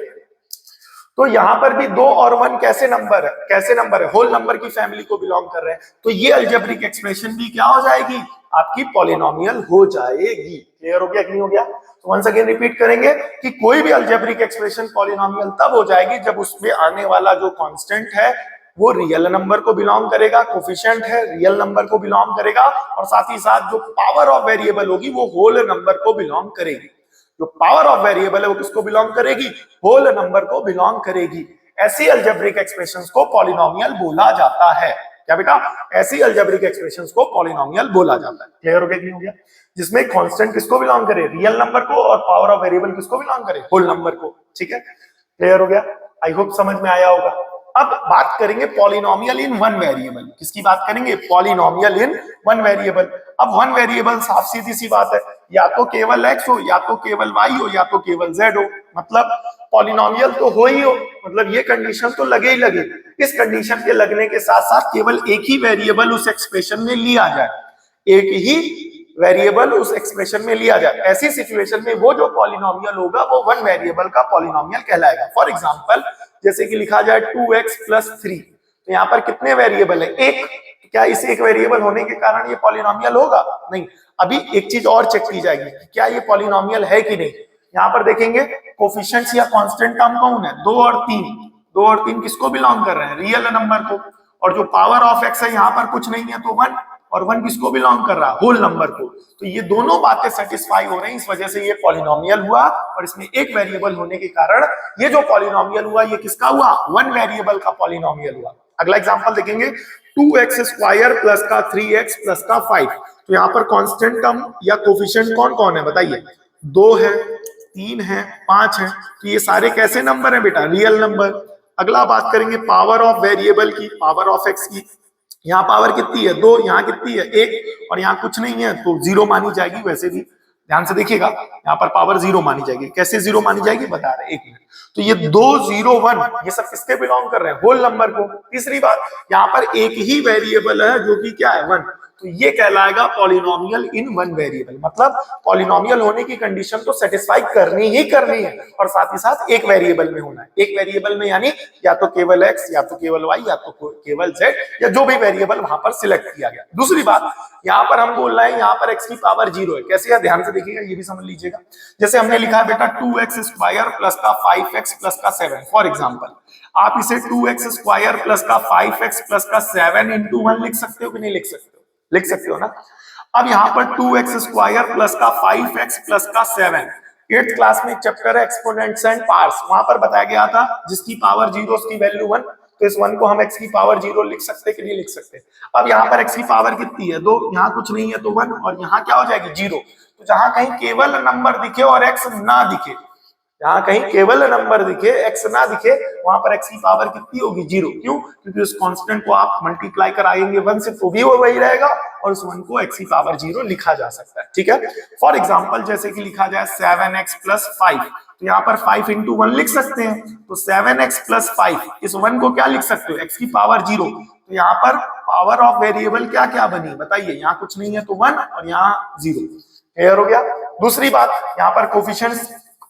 तो यहाँ पर भी 2 और 1 कैसे नंबर है, कैसे नंबर है, होल नंबर की फैमिली को बिलोंग कर रहे हैं। तो ये अलजेब्रिक एक्सप्रेशन भी क्या हो जाएगी, आपकी पॉलिनोमियल हो जाएगी। क्लियर हो गया कि नहीं हो गया। तो वंस अगेन रिपीट करेंगे कि कोई भी अलजेब्रिक एक्सप्रेशन पॉलिनोमियल तब हो जाएगी जब उसमें आने वाला जो कांस्टेंट है वो रियल नंबर को बिलोंग करेगा, कोफिशिएंट है रियल नंबर को बिलोंग करेगा, और साथ ही साथ जो पावर ऑफ वेरिएबल होगी वो होल नंबर को बिलोंग करेगी। जो पावर ऑफ वेरिएबल है वो किसको बिलोंग करेगी, होल नंबर को बिलोंग करेगी। ऐसी अलजेब्रिक एक्सप्रेशंस को पॉलिनोमियल बोला जाता है। क्या बेटा, ऐसी अलजेब्रिक एक्सप्रेशंस को पॉलिनोमियल बोला जाता है। क्लियर हो गया कि नहीं हो गया, जिसमें कांस्टेंट किसको बिलोंग करे, रियल नंबर को, और पावर ऑफ वेरिएबल किसको बिलोंग करे, होल नंबर को। ठीक है, क्लियर हो गया, आई होप समझ में आया होगा। अब बात करेंगे पॉलिनोमियल इन वन वेरिएबल। किसकी बात करेंगे, पॉलिनोमियल इन वन वेरिएबल। अब वन वेरिएबल साफ सीधी सी बात है, या तो केवल x हो, या तो केवल y हो, या तो केवल z हो। मतलब पॉलिनोमियल तो हो ही हो, मतलब ये कंडीशन तो लगे ही लगे। इस कंडीशन के लगने के साथ साथ केवल एक ही वेरिएबल उस एक्सप्रेशन में लिया जाए, एक ही वेरिएबल उस एक्सप्रेशन में लिया जाए। ऐसी सिचुएशन में वो जो पॉलिनोमियल होगा वो वन वेरिएबल का पॉलिनोमियल कहलाएगा। फॉर एग्जांपल, जैसे कि लिखा जाए 2x + 3, तो यहाँ पर कितने वेरिएबल है, एक। क्या इस एक वेरिएबल होने के कारण ये पॉलिनोमियल होगा, नहीं। अभी एक चीज और चेक की जाएगी, क्या ये पॉलिनोमियल है कि नहीं। यहाँ पर देखेंगे कोफिशिएंट्स या कांस्टेंट टर्म कौन है, 2 और 3। 2 और 3 किसको बिलोंग कर रहे हैं, रियल नंबर को। और जो पावर ऑफ x है यहाँ पर कुछ नहीं है तो 1, और 1 किसको बिलोंग कर रहा है, होल नंबर को। तो ये दोनों बातें सेटिस्फाई हो रही हैं, इस वजह से ये पॉलिनोमियल हुआ। और इसमें एक वेरिएबल होने के कारण ये जो पॉलिनोमियल हुआ ये किसका हुआ, वन वेरिएबल का पॉलिनोमियल हुआ। अगला एग्जांपल देखेंगे, 2x² + का 3x + का 5। तो यहाँ पर कांस्टेंट टर्म या कोफिशिएंट कौन कौन है बताइए, 2 है, 3 है, 5 है। तो ये सारे कैसे नंबर है बेटा, रियल नंबर। अगला बात करेंगे पावर ऑफ वेरिएबल की, पावर ऑफ x की। यहाँ पावर कितनी है 2, यहाँ कितनी है 1 और यहाँ कुछ नहीं है तो 0 मानी जाएगी। वैसे भी ध्यान से देखिएगा यहाँ पर पावर 0 मानी जाएगी। कैसे 0 मानी जाएगी बता रहे, 1 मिनट। तो ये 2 0 1 ये सब किसके बिलोंग कर रहे हैं, होल नंबर को। तीसरी बात, यहाँ पर एक ही वेरिएबल है जो कि क्या है 1, तो ये कहलाएगा पॉलिनोमियल इन वन वेरिएबल। मतलब पॉलिनोमियल होने की कंडीशन तो सेटिस्फाई करनी ही करनी है और साथ ही साथ एक वेरिएबल में होना है। एक वेरिएबल में यानी या तो केवल x, या तो केवल y, या तो केवल z, या जो भी वेरिएबल वहां पर सिलेक्ट किया गया। दूसरी बात, यहाँ पर हम बोल रहे हैं यहाँ पर x की पावर 0 है। कैसे है ध्यान से देखिएगा, ये भी समझ लीजिएगा। जैसे हमने लिखा है बेटा 2x स्क्वायर प्लस का 5x प्लस का 7, फॉर एग्जाम्पल आप इसे 2x स्क्वायर प्लस का 5x प्लस का 7 इंटू 1 लिख सकते हो कि नहीं लिख सकते हो, लिख सकते हो ना। अब यहाँ पर 2x स्क्वायर प्लस का 5x प्लस का 7, 8th क्लास में चैप्टर है एक्सपोनेंट्स एंड पावर्स, वहां पर बताया गया था जिसकी पावर 0 उसकी वैल्यू 1, तो इस 1 को हम x की पावर 0 लिख सकते कि नहीं लिख सकते। अब यहाँ पर x की पावर कितनी है 2, यहाँ कुछ नहीं है तो 1 और यहाँ क्या हो जाएगी 0। तो जहां कहीं केवल नंबर दिखे और x ना दिखे, जहां कहीं केवल नंबर दिखे x ना दिखे, वहां पर x की पावर कितनी होगी 0। क्यों? क्योंकि उस कांस्टेंट को आप मल्टीप्लाई कराएंगे 1 से तो भी वो वही रहेगा और उस 1 को x की पावर 0 लिखा जा सकता है। ठीक है, फॉर एग्जांपल जैसे कि लिखा जाए 7x प्लस 5, तो यहाँ पर 5 इंटू 1 लिख सकते हैं। तो 7x प्लस 5, इस 1 को क्या लिख सकते हो x की पावर 0। तो यहाँ पर पावर ऑफ वेरिएबल क्या क्या बनी बताइए, यहाँ कुछ नहीं है तो 1 और यहाँ 0। क्लियर हो गया। दूसरी बात, यहाँ पर कोफिशिएंट्स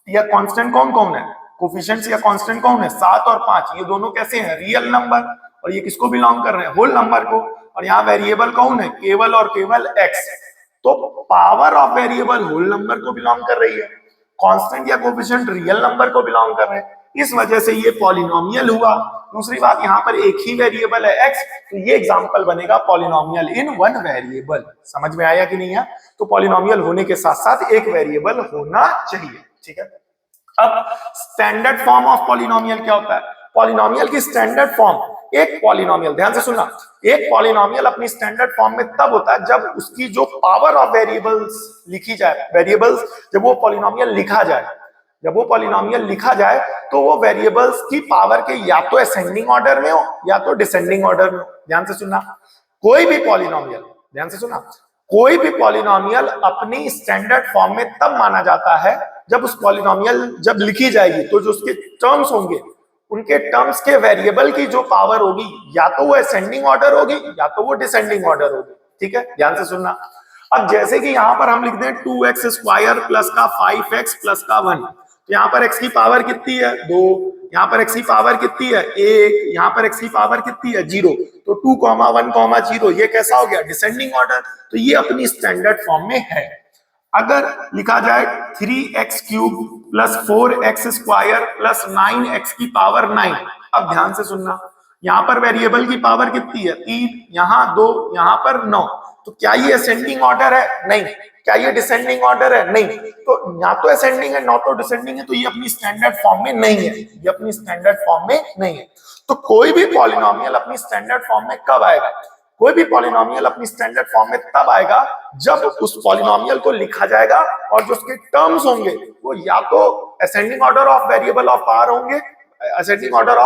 या कांस्टेंट कौन कौन है, कोफिशिएंट्स या कांस्टेंट कौन है 7 और 5, ये दोनों कैसे हैं रियल नंबर और ये किसको बिलोंग कर रहे हैं होल नंबर को। और यहाँ वेरिएबल कौन है केवल और केवल x, तो power of variable whole number को बिलोंग कर रही है, कांस्टेंट या कोफिशिएंट रियल नंबर को बिलोंग कर रहे हैं, इस वजह से ये पॉलिनोमियल हुआ। दूसरी बात, यहाँ पर एक ही वेरिएबल है x, तो ये एग्जांपल बनेगा पॉलिनोमियल इन वन वेरिएबल। समझ में आया कि नहीं है? तो पॉलिनोमियल होने के साथ साथ एक वेरिएबल होना चाहिए। ठीक है, अब स्टैंडर्ड फॉर्म ऑफ पॉलिनोमियल क्या होता है, पॉलिनोमियल की स्टैंडर्ड फॉर्म, एक पॉलिनोमियल ध्यान से सुनना, एक पॉलिनोमियल अपनी स्टैंडर्ड फॉर्म में तब होता है जब उसकी जो पावर ऑफ वेरिएबल्स लिखी जाए, वेरिएबल्स जब वो पॉलिनोमियल लिखा जाए, जब वो पॉलिनोमियल लिखा जाए तो वो वेरिएबल्स की पावर के या तो असेंडिंग ऑर्डर में हो या तो डिसेंडिंग ऑर्डर में हो। ध्यान से सुनना, कोई भी पॉलिनोमियल, ध्यान से सुनना, कोई भी पॉलिनोमियल अपनी स्टैंडर्ड फॉर्म में तब माना जाता है जब उस पॉलिनोमियल जब लिखी जाएगी तो जो उसके टर्म्स होंगे, उनके टर्म्स के वेरिएबल की जो पावर होगी या तो वो असेंडिंग ऑर्डर होगी या तो वो डिसेंडिंग ऑर्डर होगी। ठीक है, ध्यान से सुनना। अब जैसे कि यहां पर हम लिखते हैं 2x स्क्वायर प्लस का 5x प्लस का 1, तो यहाँ पर x की पावर कितनी है 2, यहाँ पर x की पावर कितनी है 1, यहाँ पर x की पावर कितनी है 0, तो 2, 1, 0 ये कैसा हो गया डिसेंडिंग ऑर्डर, तो ये अपनी स्टैंडर्ड फॉर्म में है। अगर लिखा जाए 3x cube plus 4x square plus 9x की पावर 9, अब ध्यान से सुनना, यहाँ पर वेरिएबल की पावर कितनी है 3, यहाँ 2, यहाँ पर 9, तो क्या ये असेंडिंग ऑर्डर है? नहीं। क्या ये डिसेंडिंग ऑर्डर है? नहीं। तो या तो असेंडिंग है ना तो डिसेंडिंग है, तो ये अपनी स्टैंडर्ड फॉर्म में नहीं है, ये अपनी स्टैंडर्ड फॉर्म में नहीं है। तो कोई भी पॉलिनोमियल अपनी स्टैंडर्ड फॉर्म में कब आएगा, कोई भी पॉलिनोमियल अपनी स्टैंडर्ड फॉर्म में तब आएगा जब उस पॉलिनोमियल को लिखा जाएगा और जो उसके टर्म्स होंगे वो या तो ascending order of variable of power होंगे, ascending order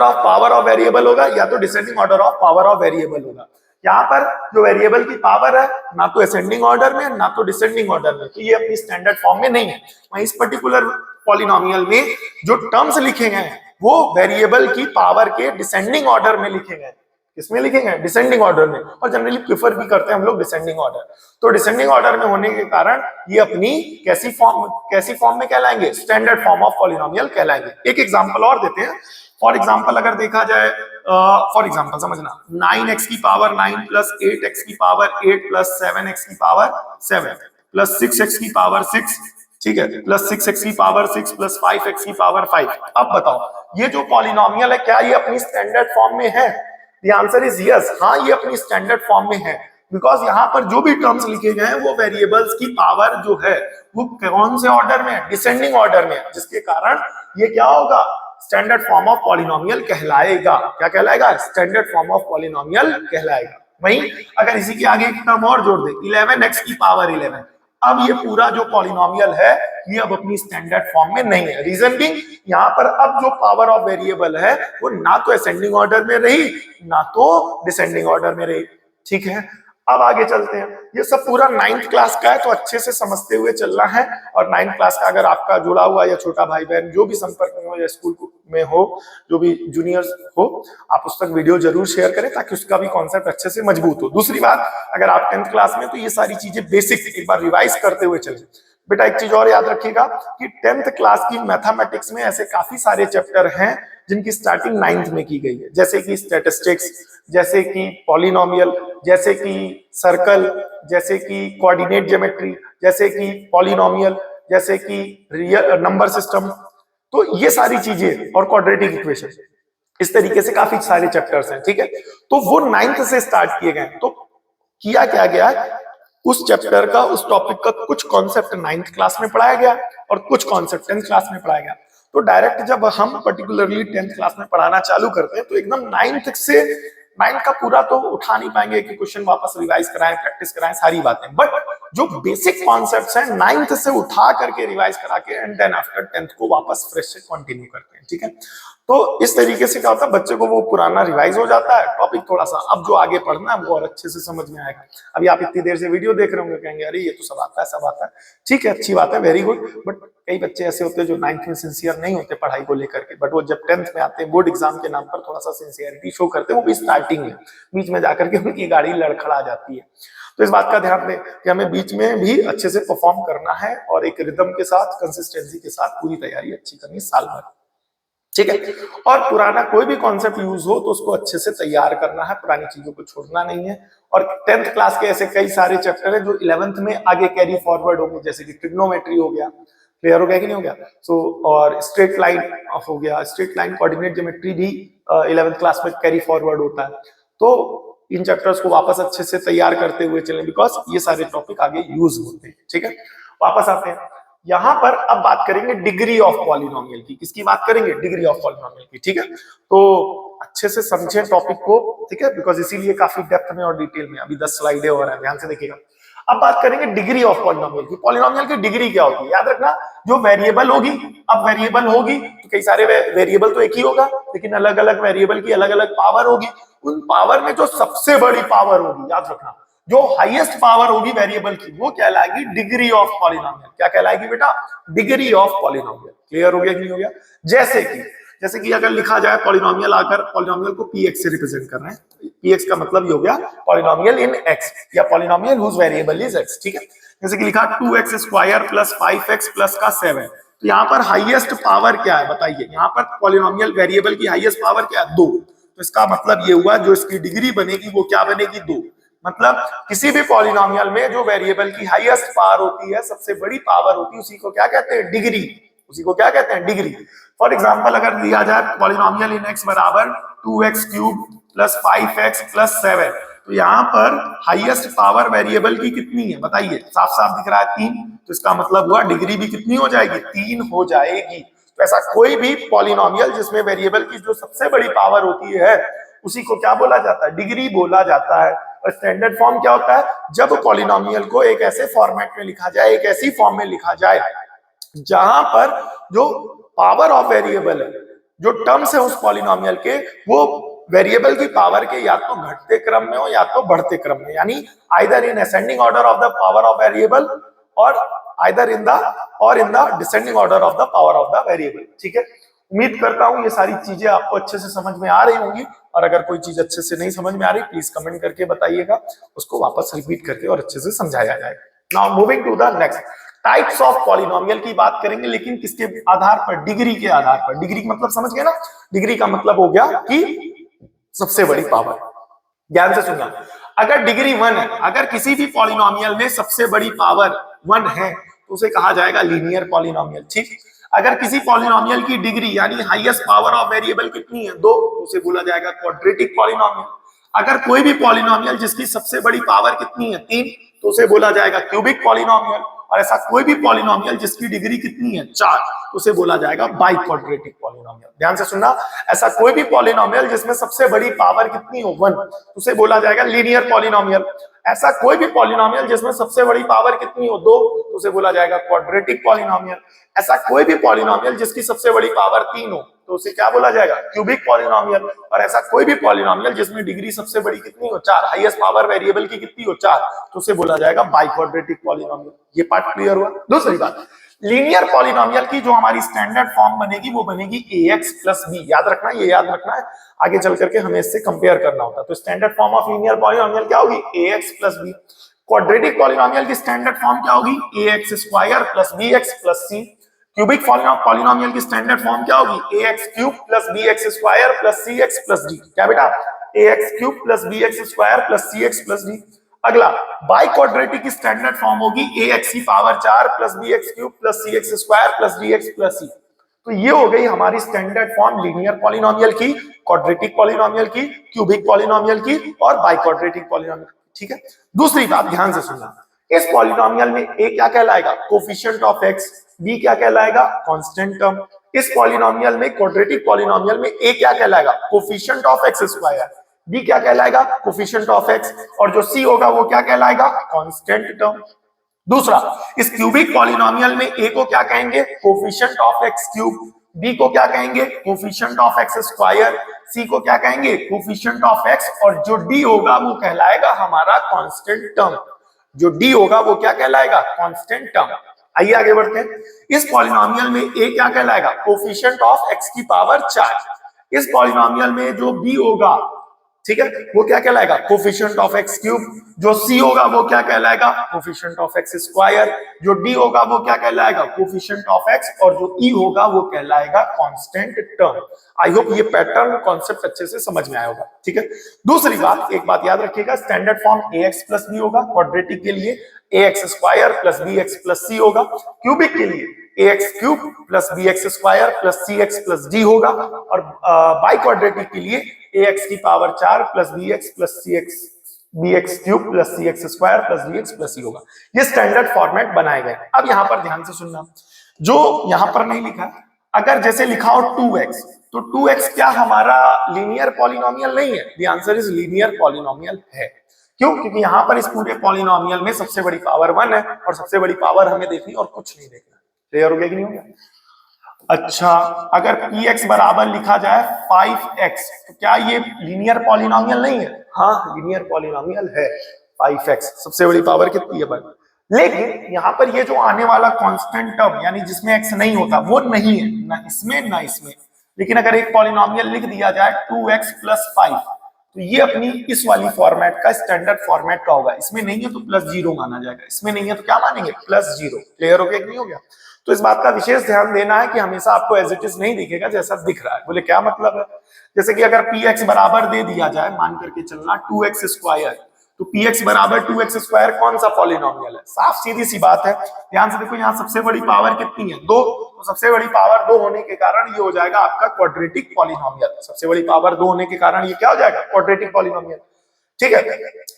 of power of variable होगा, या तो descending order of power of variable होगा। यहाँ पर जो वेरिएबल की पावर है ना तो असेंडिंग ऑर्डर में ना तो डिसेंडिंग ऑर्डर में, तो ये अपनी स्टैंडर्ड फॉर्म में नहीं है। वहीं इस पर्टिकुलर पॉलिनोमियल में जो टर्म्स लिखे गए हैं वो वेरिएबल की पावर के डिसेंडिंग ऑर्डर में लिखे गए। किसमें लिखे गए? डिसेंडिंग ऑर्डर में, और जनरली प्रेफर भी करते हैं हम लोग डिसेंडिंग ऑर्डर। तो डिसेंडिंग ऑर्डर में होने के कारण ये अपनी कैसी फॉर्म में कहलाएंगे? स्टैंडर्ड फॉर्म ऑफ पॉलिनोमियल कहलाएंगे। एक एग्जांपल और देते हैं। फॉर एग्जांपल अगर देखा जाए, फॉर एग्जांपल समझना, 9x की पावर 9 प्लस 8x की पावर 8 प्लस 7x की पावर 7 प्लस 6x की पावर 6, ठीक है, प्लस 6x की पावर 6 प्लस 5x की पावर 5। अब बताओ ये जो पॉलिनोमियल है क्या ये अपनी स्टैंडर्ड फॉर्म में है? द आंसर इज यस, हाँ ये अपनी स्टैंडर्ड फॉर्म में है, बिकॉज यहाँ पर जो भी टर्म्स लिखे गए हैं वो वेरिएबल्स की पावर जो है वो कौन से ऑर्डर में है? डिसेंडिंग ऑर्डर में, जिसके कारण ये क्या होगा? स्टैंडर्ड फॉर्म ऑफ पॉलिनोमियल कहलाएगा। क्या कहलाएगा? स्टैंडर्ड फॉर्म ऑफ पॉलिनोमियल कहलाएगा। वहीं अगर इसी के आगे एक टर्म और जोड़ दे, 11x की पावर 11, अब ये पूरा जो पॉलिनोमियल है ये अब अपनी स्टैंडर्ड फॉर्म में नहीं है। रीजन भी यहाँ पर अब जो पावर ऑफ वेरिएबल है वो ना तो असेंडिंग ऑर्डर में रही ना तो डिसेंडिंग ऑर्डर में रही। ठीक है, अब आगे चलते हैं। ये सब पूरा 9th क्लास का है तो अच्छे से समझते हुए चलना है। और 9th क्लास का अगर आपका जुड़ा हुआ या छोटा भाई बहन जो भी संपर्क में हो या स्कूल में हो, जो भी जूनियर्स हो, आप उस तक वीडियो जरूर शेयर करें ताकि उसका भी कॉन्सेप्ट अच्छे से मजबूत हो। दूसरी बात, अगर आप 10th क्लास में तो ये सारी चीजें बेसिक एक बार रिवाइज करते हुए चलें। बेटा एक चीज और याद रखिएगा कि 10th क्लास की मैथमेटिक्स में ऐसे काफी सारे चैप्टर हैं जिनकी स्टार्टिंग 9th में की गई है, जैसे कि स्टैटिस्टिक्स, जैसे कि पॉलिनोमियल, जैसे कि सर्कल, जैसे कि कोऑर्डिनेट ज्योमेट्री, जैसे कि पॉलिनोमियल, जैसे कि रियल नंबर सिस्टम। तो ये सारी चीजें और क्वाड्रेटिक इक्वेशन, इस तरीके से काफी सारे चैप्टर्स हैं। ठीक है, तो वो 9th से स्टार्ट किए गए। तो किया क्या गया, उस चैप्टर का, उस टॉपिक का कुछ कॉन्सेप्ट 9th क्लास में पढ़ाया गया और कुछ कॉन्सेप्ट 10th क्लास में पढ़ाया गया। तो डायरेक्ट जब हम पर्टिकुलरली 10th क्लास में पढ़ाना चालू करते हैं तो एकदम 9th का पूरा तो उठा नहीं पाएंगे कि क्वेश्चन वापस रिवाइज कराएं, प्रैक्टिस कराएं, सारी बातें, बट जो बेसिक कॉन्सेप्ट्स हैं 9th से उठा करके रिवाइज करा के एंड देन आफ्टर 10th को वापस फ्रेश से कंटिन्यू करते हैं। ठीक है, तो इस तरीके से क्या होता है, बच्चे को वो पुराना रिवाइज हो जाता है, टॉपिक थोड़ा सा अब जो आगे पढ़ना है वो और अच्छे से समझ में आएगा। अभी आप इतनी देर से वीडियो देख रहे होंगे, कहेंगे अरे ये तो सब आता है, सब आता है। ठीक है, अच्छी बात है, वेरी गुड, बट कई बच्चे ऐसे होते हैं जो 9th में सिंसियर नहीं होते पढ़ाई को लेकर के, बट वो जब 10th में आते हैं बोर्ड एग्जाम के नाम पर थोड़ा सा सिंसियरिटी शो करते हैं, वो भी स्टार्टिंग में, बीच में जाकर के उनकी गाड़ी लड़खड़ा जाती है। तो इस बात का ध्यान दें कि हमें बीच में भी अच्छे से परफॉर्म करना है और एक रिदम के साथ, कंसिस्टेंसी के साथ पूरी तैयारी अच्छी करनी साल भर। ठीक है, और पुराना कोई भी कॉन्सेप्ट यूज हो तो उसको अच्छे से तैयार करना है, पुरानी चीजों को छोड़ना नहीं है। और 10th क्लास के ऐसे कई सारे चैप्टर हैं जो 11th में आगे कैरी फॉरवर्ड होंगे, जैसे कि ट्रिग्नोमेट्री हो गया, क्लियर हो गया कि नहीं हो गया, और स्ट्रेट लाइन हो गया, स्ट्रेट लाइन कोऑर्डिनेट ज्योमेट्री भी 11th क्लास में कैरी फॉरवर्ड होता है। तो इन चैप्टर्स को वापस अच्छे से तैयार करते हुए चलें, बिकॉज ये सारे टॉपिक आगे यूज होते हैं। ठीक है, वापस आते हैं यहां पर, अब बात करेंगे डिग्री ऑफ पॉलिनोमियल की। किसकी बात करेंगे, डिग्री ऑफ पॉलिनोमियल की। ठीक है, तो अच्छे से समझें टॉपिक को, ठीक है, बिकॉज इसीलिए काफी डेप्थ में और डिटेल में अभी 10 स्लाइडें हो रहा है, ध्यान से देखिएगा। अब बात करेंगे डिग्री ऑफ पॉलिनोमियल की। पॉलिनोमियल की डिग्री क्या होती है, याद रखना, जो वेरिएबल होगी, अब वेरिएबल होगी तो कई सारे वेरिएबल तो एक ही होगा, लेकिन अलग अलग वेरिएबल की अलग अलग पावर होगी। उन पावर में जो सबसे बड़ी पावर होगी, याद रखना, जो हाईएस्ट पावर होगी वेरिएबल की, वो कहलाएगी डिग्री ऑफ पॉलिनोमियल। क्या कहलाएगी बेटा, डिग्री ऑफ पॉलिनोमियल। क्लियर हो गया कि नहीं हो गया। जैसे कि अगर लिखा जाए पॉलिनोमियल, आकर पॉलिनोमियल को px से रिप्रेजेंट कर रहे हैं, px का मतलब ये हो गया पॉलिनोमियल इन x या polynomial whose variable is x। ठीक है, जैसे कि लिखा 2x square plus 5x plus का 7, तो यहाँ पर हाईएस्ट पावर क्या है बताइए, यहाँ पर पॉलिनोमियल वेरिएबल की हाईएस्ट पावर क्या है, 2। तो इसका मतलब ये हुआ जो इसकी डिग्री बनेगी वो क्या बनेगी, 2। मतलब किसी भी पॉलिनोमियल में जो वेरिएबल की हाईएस्ट पावर होती है, सबसे बड़ी पावर होती है, उसी को क्या कहते हैं, डिग्री। उसी को क्या कहते हैं, डिग्री। फॉर एग्जांपल अगर दिया जाए पॉलिनोमियल इन x बराबर 2x cube plus 5x plus 7, तो यहाँ पर हाईएस्ट पावर वेरिएबल की कितनी है बताइए, साफ साफ दिख रहा है 3, तो इसका मतलब हुआ डिग्री भी कितनी हो जाएगी, 3 हो जाएगी। तो ऐसा कोई भी पॉलिनोमियल जिसमें वेरिएबल की जो सबसे बड़ी पावर होती है उसी को क्या बोला जाता है, डिग्री बोला जाता है। और स्टैंडर्ड फॉर्म क्या होता है, जब पॉलिनोमियल को एक ऐसे फॉर्मेट में लिखा जाए, एक ऐसी फॉर्म में लिखा जाए जहां पर जो पावर ऑफ वेरिएबल है, जो टर्म्स है उस पॉलिनोमियल के, वो वेरिएबल की पावर के या तो घटते क्रम में हो या तो बढ़ते क्रम में, यानी either in ascending order of the power of variable और either in the descending order of the power of the variable. ठीक है, उम्मीद करता हूं ये सारी चीजें आपको अच्छे से समझ में आ रही होंगी, और अगर कोई चीज अच्छे से नहीं समझ में आ रही प्लीज कमेंट करके बताइएगा, उसको वापस रिपीट करके और अच्छे से समझाया जाएगा। Now moving to the next, types of polynomial की बात करेंगे, लेकिन किसके आधार पर, डिग्री के आधार पर। डिग्री का मतलब समझ गए ना, डिग्री का मतलब हो गया कि सबसे बड़ी पावर। ध्यान से सुनना, अगर डिग्री 1 है, अगर किसी भी पॉलिनोमियल में सबसे बड़ी पावर 1 है तो उसे कहा जाएगा लीनियर पॉलिनोमियल। ठीक, अगर किसी पॉलिनोमियल की डिग्री यानी हाईएस्ट पावर ऑफ वेरिएबल कितनी है, 2, तो उसे बोला जाएगा क्वाड्रेटिक पॉलिनोमियल। अगर कोई भी पॉलिनोमियल जिसकी सबसे बड़ी पावर कितनी है, 3, तो उसे बोला जाएगा क्यूबिक पॉलिनोमियल। और ऐसा कोई भी पॉलिनोमियल जिसकी डिग्री कितनी है, 4, तो उसे बोला जाएगा बाई क्वाड्रेटिक पॉलिनोमियल। ध्यान से सुनना, ऐसा कोई भी पॉलिनोमियल जिसमें सबसे बड़ी पावर कितनी हो 1, तो उसे बोला जाएगा लीनियर पॉलिनोमियल। ऐसा कोई भी पॉलिनोमियल जिसमें सबसे बड़ी पावर कितनी हो 2, तो उसे बोला जाएगा क्वाड्रेटिक पॉलिनोमियल। ऐसा कोई भी पॉलिनोमियल जिसकी सबसे बड़ी पावर 3 हो, तो उसे क्या बोला जाएगा, क्यूबिक पॉलिनोमियल। और ऐसा कोई भी पॉलिनोमियल जिसमें डिग्री सबसे बड़ी कितनी हो 4, हाईएस्ट पावर वेरिएबल की कितनी हो 4, तो उसे बोला जाएगा बाई क्वाड्रेटिक पॉलिनोमियल। ये पार्ट क्लियर हुआ। दूसरी बात, लीनियर पॉलिनोमियल की जो हमारी स्टैंडर्ड फॉर्म बनेगी वो बनेगी ax प्लस b। याद रखना, ये याद रखना है, आगे चल करके हमें इससे कंपेयर करना होता है। तो standard form of linear polynomial क्या होगी, ax plus b। Quadratic polynomial की स्टैंडर्ड फॉर्म क्या होगी, ax square plus bx plus c। Cubic polynomial की स्टैंडर्ड फॉर्म क्या होगी, ax cube plus bx square plus cx plus d। क्या बेटा, ax cube plus bx square plus cx plus d। अगला, by quadratic की standard form होगी ax की power 4 plus bx cube plus cx square plus dx plus c। तो ये हो गई हमारी स्टैंडर्ड फॉर्म लीनियर पॉलिनोमियल की, क्वाड्रेटिक पॉलिनोमियल की, क्यूबिक पॉलिनोमियल की और बाई क्वाड्रेटिक पॉलिनोमियल। ठीक है। दूसरी बात ध्यान से सुनना, इस पॉलिनोमियल में a क्या कहलाएगा, कोफिशिएंट ऑफ x, b क्या कहलाएगा, कांस्टेंट टर्म। इस पॉलिनोमियल में, क्वाड्रेटिक पॉलिनोमियल में a क्या कहलाएगा, coefficient of x square, b क्या कहलाएगा, कोफिशिएंट ऑफ x, और जो c होगा वो क्या कहलाएगा, कांस्टेंट टर्म। दूसरा, इस क्यूबिक पॉलिनोमियल में a को क्या कहेंगे, coefficient of x cube, b को क्या कहेंगे, coefficient of x square, c को क्या कहेंगे, कोफिशिएंट ऑफ x, और जो d होगा वो कहलाएगा हमारा कांस्टेंट टर्म। जो d होगा वो क्या कहलाएगा, कांस्टेंट टर्म। आइए आगे बढ़ते हैं। इस पॉलिनोमियल में a क्या कहलाएगा, कोफिशिएंट ऑफ x की पावर 4। इस पॉलिनोमियल में जो b होगा, ठीक है, वो क्या कहलाएगा, कोफिशिएंट ऑफ x क्यूब। जो c होगा वो क्या कहलाएगा, कोफिशिएंट ऑफ x स्क्वायर। जो d होगा वो क्या कहलाएगा, कोफिशिएंट ऑफ x, और जो e होगा वो कहलाएगा कांस्टेंट टर्म। आई होप ये पैटर्न कॉन्सेप्ट अच्छे से समझ में आया होगा। ठीक है। दूसरी बात, एक बात याद रखिएगा, standard form ax plus b होगा, क्वाड्रेटिक के लिए ax square plus bx plus c होगा, क्यूबिक के लिए ax cube plus bx square plus cx plus d होगा, और बाई क्वाड्रेटिक के लिए ax की power 4 plus bx plus cx, bx cube plus cx square plus dx plus c होगा। ये स्टैंडर्ड फॉर्मेट बनाए गए। अब यहां पर ध्यान से सुनना, जो यहां पर नहीं लिखा, अगर जैसे लिखा हो 2x, तो 2x क्या हमारा लीनियर पॉलिनोमियल नहीं है, the answer is linear polynomial है। क्यों, क्योंकि यहां पर इस पूरे पॉलिनोमियल में सबसे बड़ी पावर 1 है, और सबसे बड़ी पावर हमें देखनी और कुछ नहीं देखना। क्लियर हो गया कि नहीं हो गया? अच्छा, अगर px बराबर लिखा जाए 5x, तो क्या ये लीनियर पॉलिनोमियल नहीं है? हाँ, लीनियर पॉलिनोमियल है। 5x सबसे बड़ी पावर कितनी है भाई? लेकिन यहाँ पर ये जो आने वाला कांस्टेंट टर्म, यानी जिसमें x नहीं होता, वो नहीं है, ना इसमें ना इसमें। लेकिन अगर एक पॉलिनोमियल लिख दिया जाए 2x प्लस 5, तो ये अपनी इस वाली फॉर्मेट का स्टैंडर्ड फॉर्मेट का होगा। इसमें नहीं है तो प्लस 0 माना जाएगा, इसमें नहीं है तो क्या मानेंगे, प्लस 0। क्लियर हो गया कि नहीं हो गया? तो इस बात का विशेष ध्यान देना है कि हमेशा आपको एज इट इज नहीं दिखेगा जैसा दिख रहा है। बोले क्या मतलब है? जैसे कि अगर px बराबर दे दिया जाए, मान करके चलना 2x स्क्वायर, तो px बराबर 2x स्क्वायर कौन सा पॉलिनोमियल है? साफ सीधी सी बात है। ध्यान से देखो, यहाँ सबसे बड़ी पावर कितनी है, 2, तो सबसे बड़ी पावर 2 होने के कारण ये हो जाएगा आपका क्वाड्रेटिक पॉलिनोमियल। सबसे बड़ी पावर 2 होने के कारण ये क्या हो जाएगा, क्वाड्रेटिक पॉलिनोमियल। ठीक है।